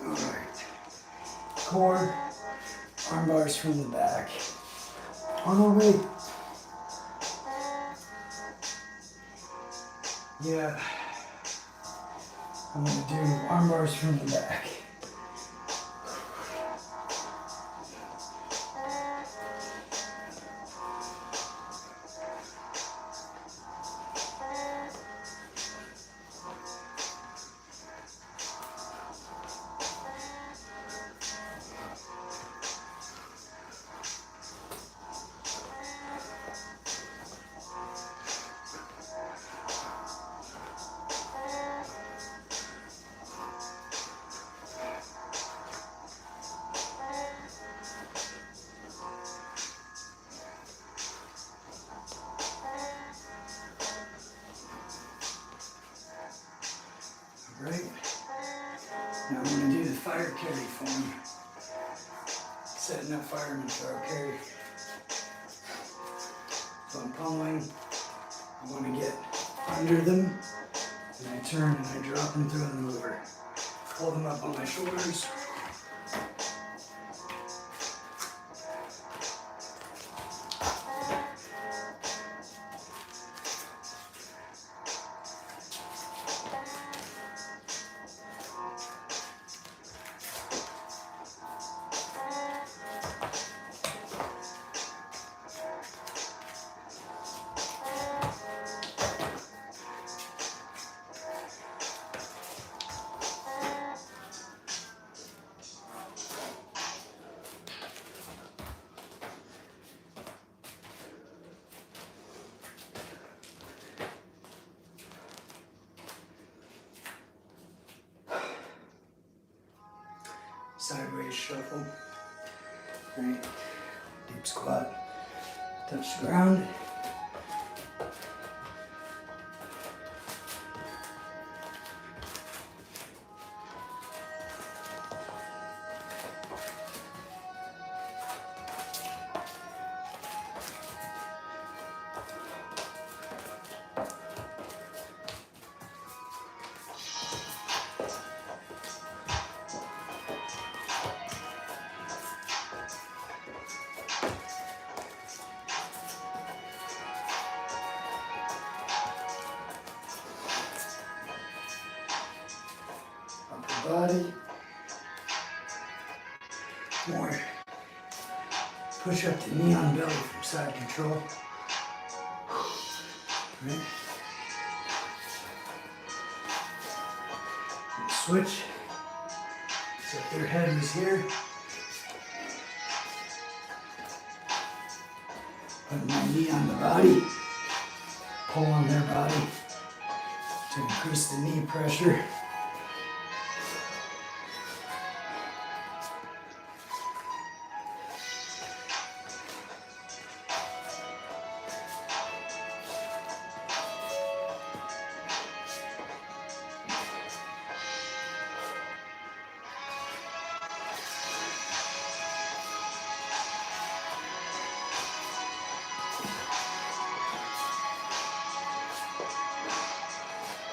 All right. Core, arm bars from the back. Oh no, wait. Yeah. I'm gonna do arm bars from the back. Right? Now I'm going to do the fire carry form. Setting up fireman throw carry. So I'm pummeling. I want to get under them. And I turn and I drop and throw them over. Hold them up on my shoulders. sideways shuffle. Right, deep squat, touch the ground. Upper body. More. Push up the knee on belly from side control. Right. And switch. So if their head was here, put my knee on the body, pull on their body to increase the knee pressure.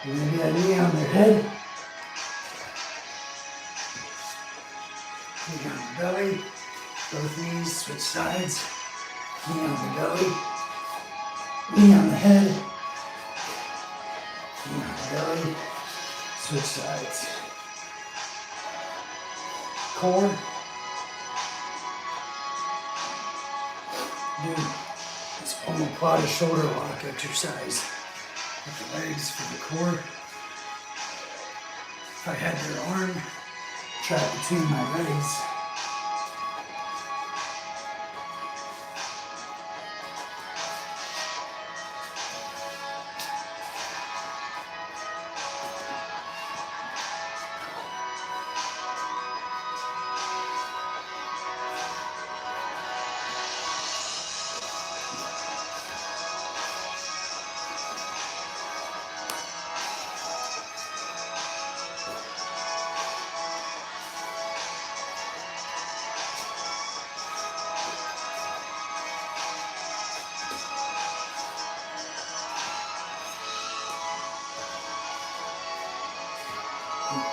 Maybe a knee on their head. Knee on the belly. Both knees, switch sides. Knee on the belly. Knee on the head. Knee on the belly. Switch sides. Core. Do this omoplata shoulder lock exercise. With the legs for the core. If I had their arm trapped between my legs,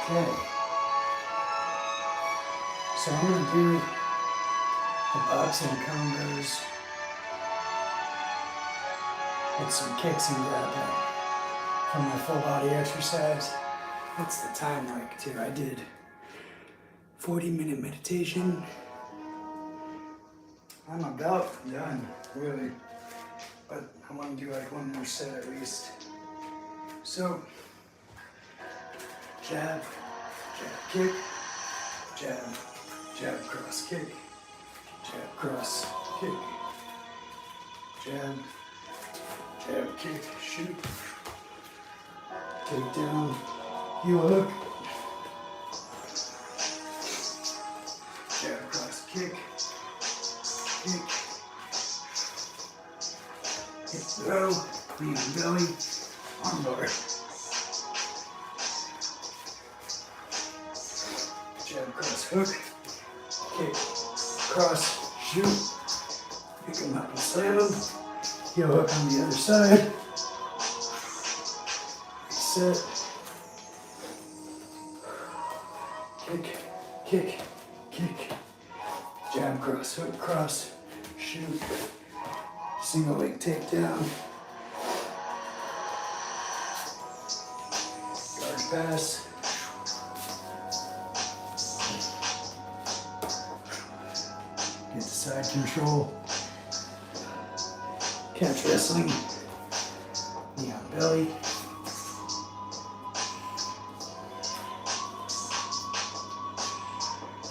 okay. So I'm going to do the boxing combos with some kicks and grappling for my full body exercise. What's the time like too? I did 40-minute meditation. I'm about done, really. But I want to do like one more set at least. So, jab, jab, kick, jab, jab, cross, kick, jab, cross, kick, jab, jab, kick, shoot, take down, heel hook, jab, cross, kick, kick, hip throw, knee on belly, arm bar. Jab, cross, hook, kick, cross, shoot, pick him up and slam him, heel hook on the other side, reset, kick, kick, kick, jab, cross, hook, cross, shoot, single leg takedown, guard pass, get the side control, catch wrestling, knee on belly,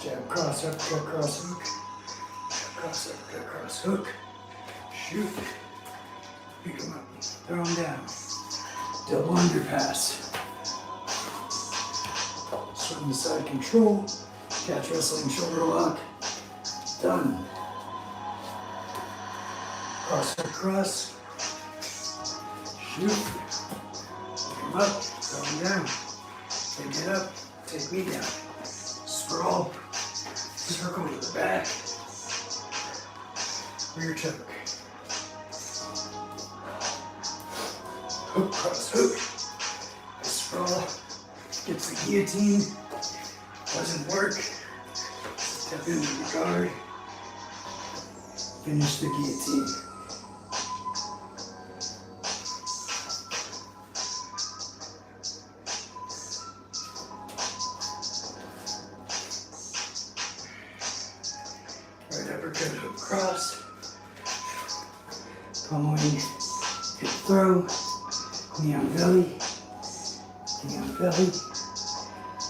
jab, cross, uppercut, cross, hook, jab, cross, uppercut, cross, hook, shoot, pick him up, throw him down, double underpass, swing the side control, Catch wrestling, shoulder lock. Done. Cross across. Shoot. Come up, come down. Take it up, take me down. Sprawl. Circle to the back. Rear choke. Hook, cross, hook. Sprawl. Gets the guillotine. Doesn't work. Step into the guard. Finish the guillotine. Right uppercut, hook cross. Pummeling, hip throw. Knee on belly. Knee on belly.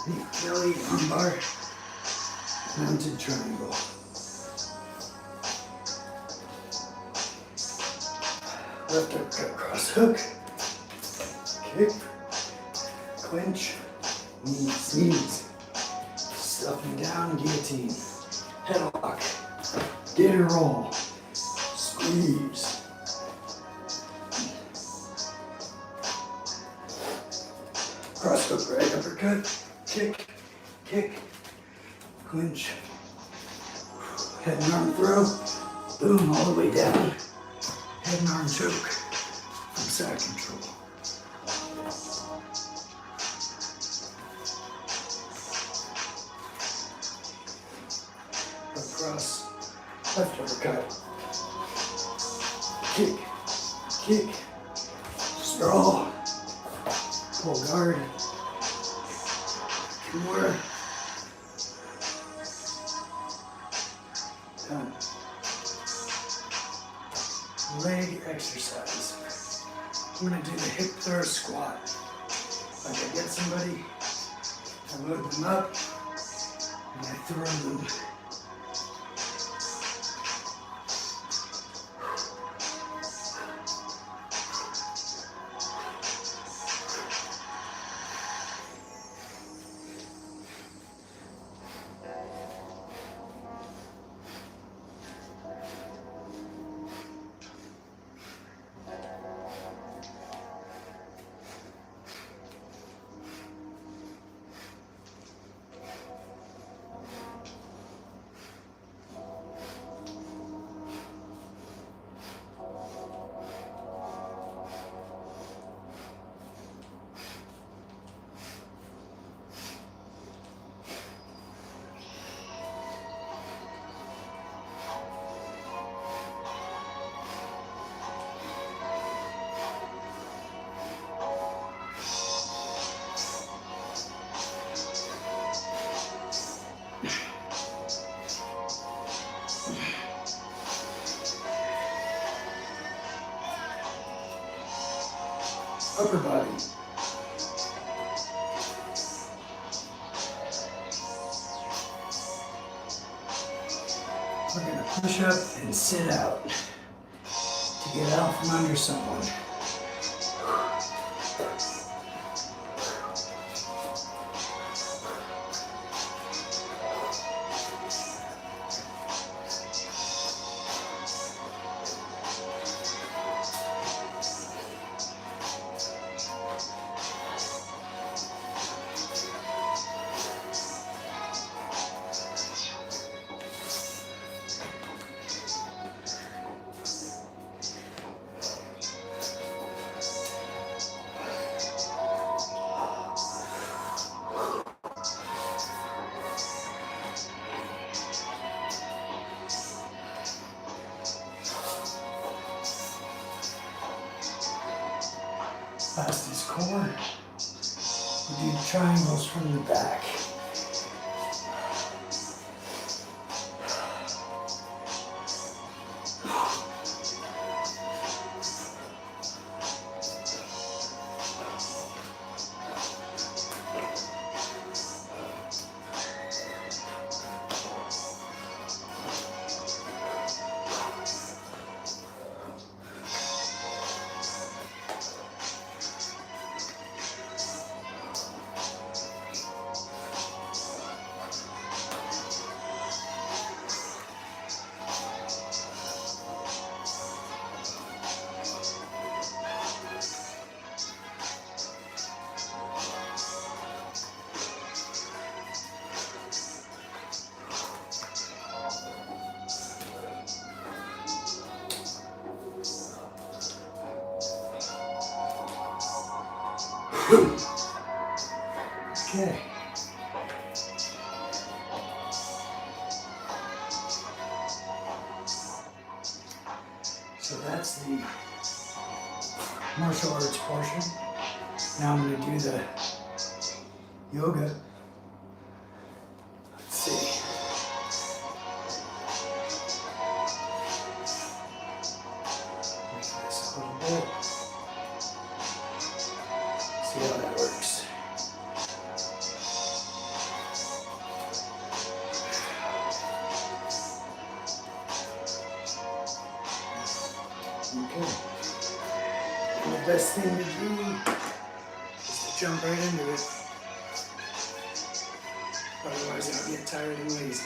Knee on belly, armbar. Mounted triangle. Left uppercut, cross hook. Kick. Clinch. Knees. Stuffing down, guillotine. Headlock. Get and roll. Squeeze. Cross hook, right uppercut. Kick. Kick. Clinch. Head and arm throw. Boom, all the way down. Head and arm choke. From side control. Cross, left uppercut, kick, kick, sprawl, pull guard, 2 more, done. Leg exercise. I'm gonna do the hip throw squat. Like I get somebody, I load them up, and I throw them. Upper body. We're going to push up and sit out to get out from under someone. Last is core. We do triangles from the back. that's the martial arts portion. Now I'm going to do the yoga. Let's see. Make this a little bit. See how that works. Okay. And the best thing to do is to jump right into it. Otherwise I'll get tired and lazy.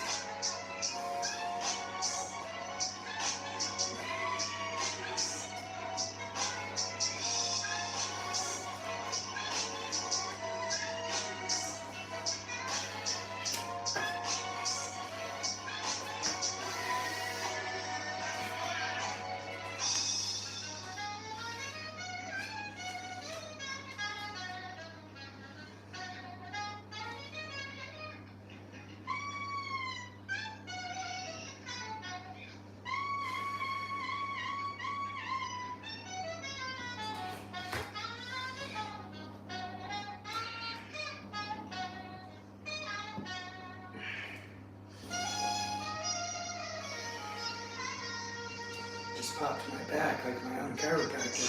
Just popped my back like my own chiropractor.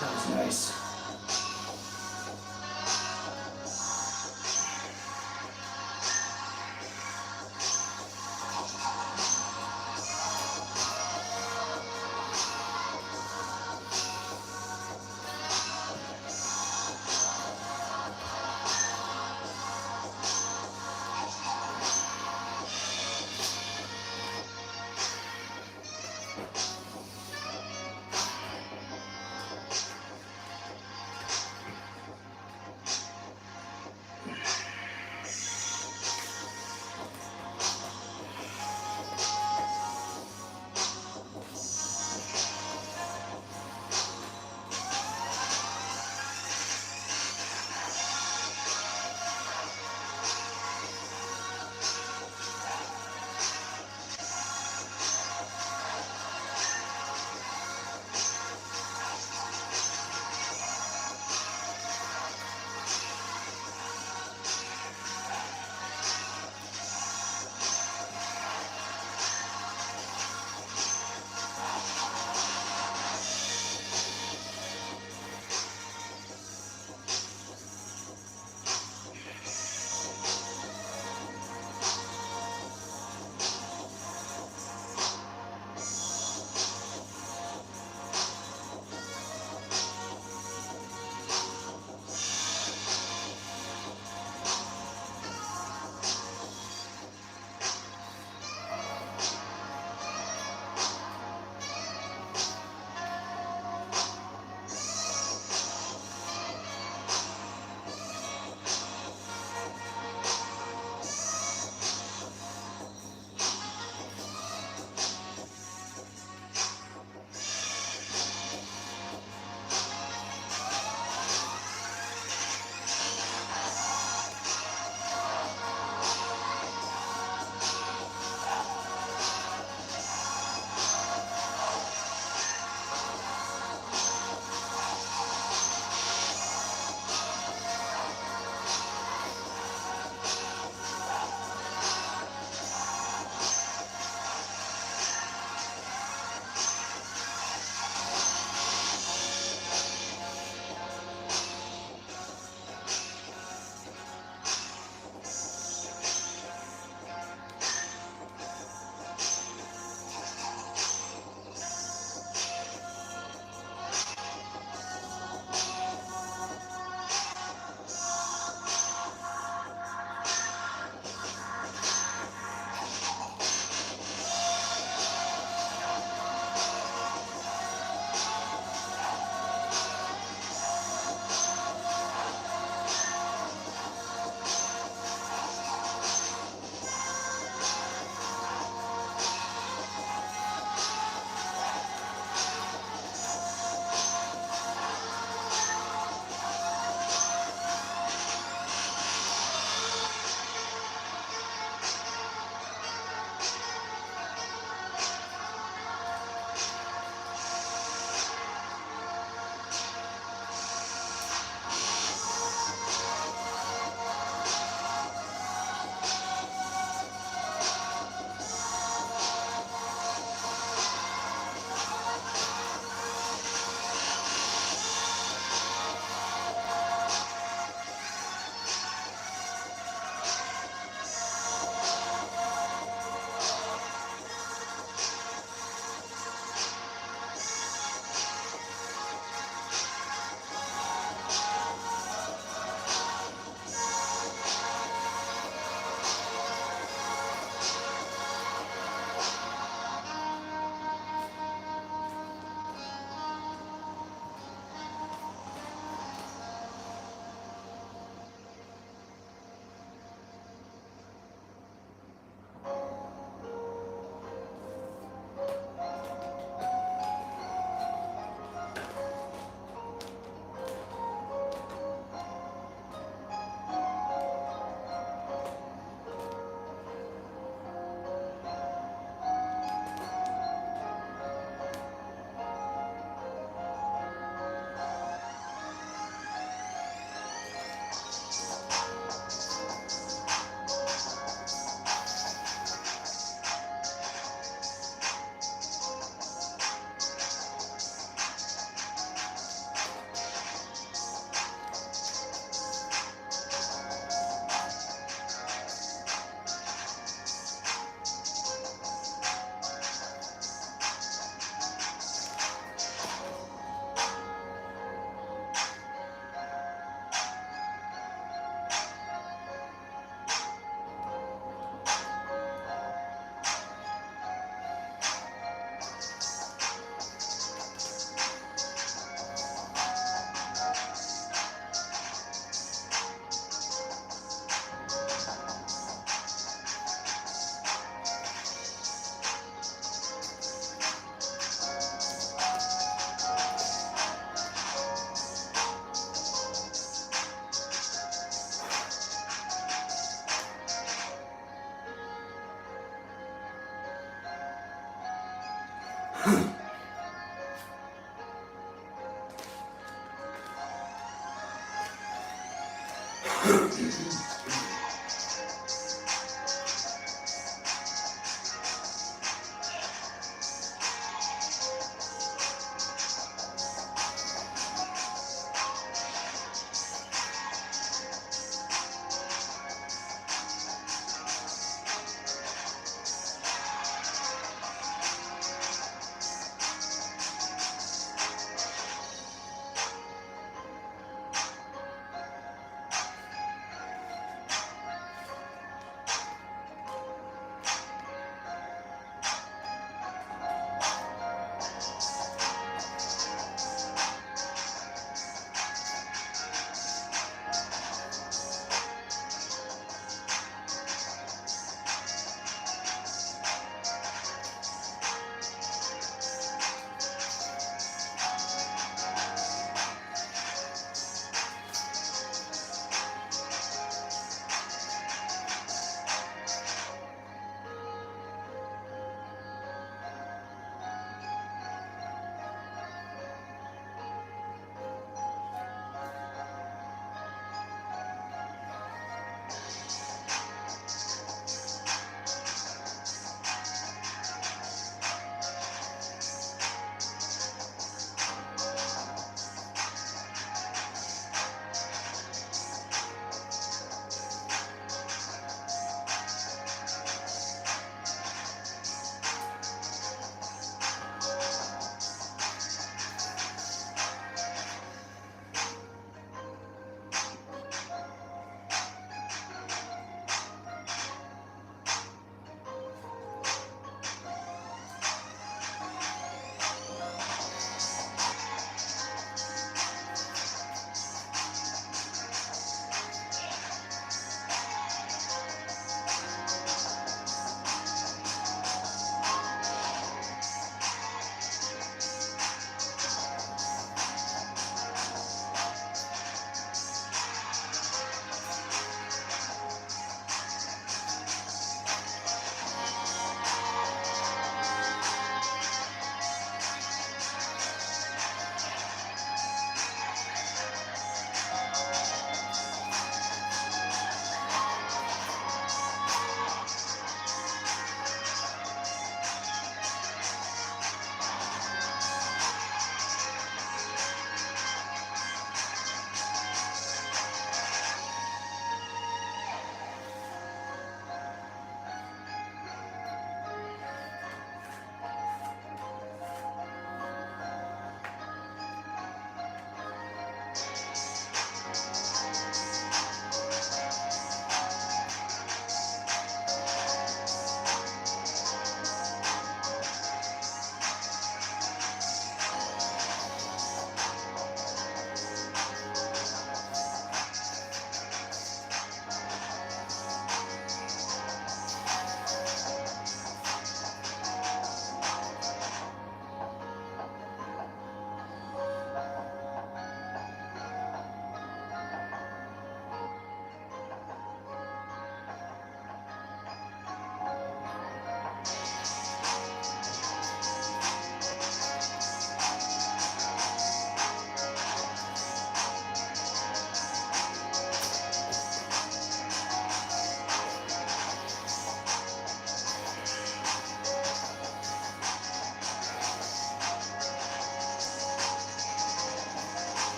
That was nice.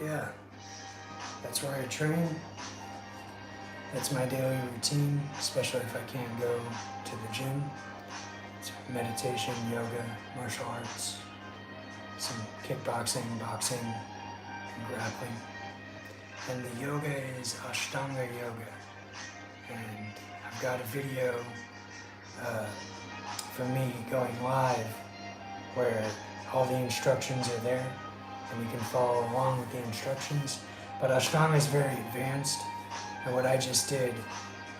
yeah, that's where I train. That's my daily routine, especially if I can't go to the gym. It's meditation, yoga, martial arts, some kickboxing, boxing, and grappling. And the yoga is Ashtanga yoga. And I've got a video for me going live where all the instructions are there and you can follow along with the instructions. But Ashtanga is very advanced, and what I just did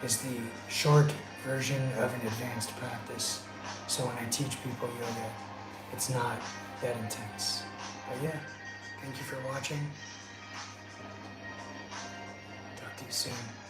is the short version of an advanced practice. So when I teach people yoga, it's not that intense. But yeah, thank you for watching. Talk to you soon.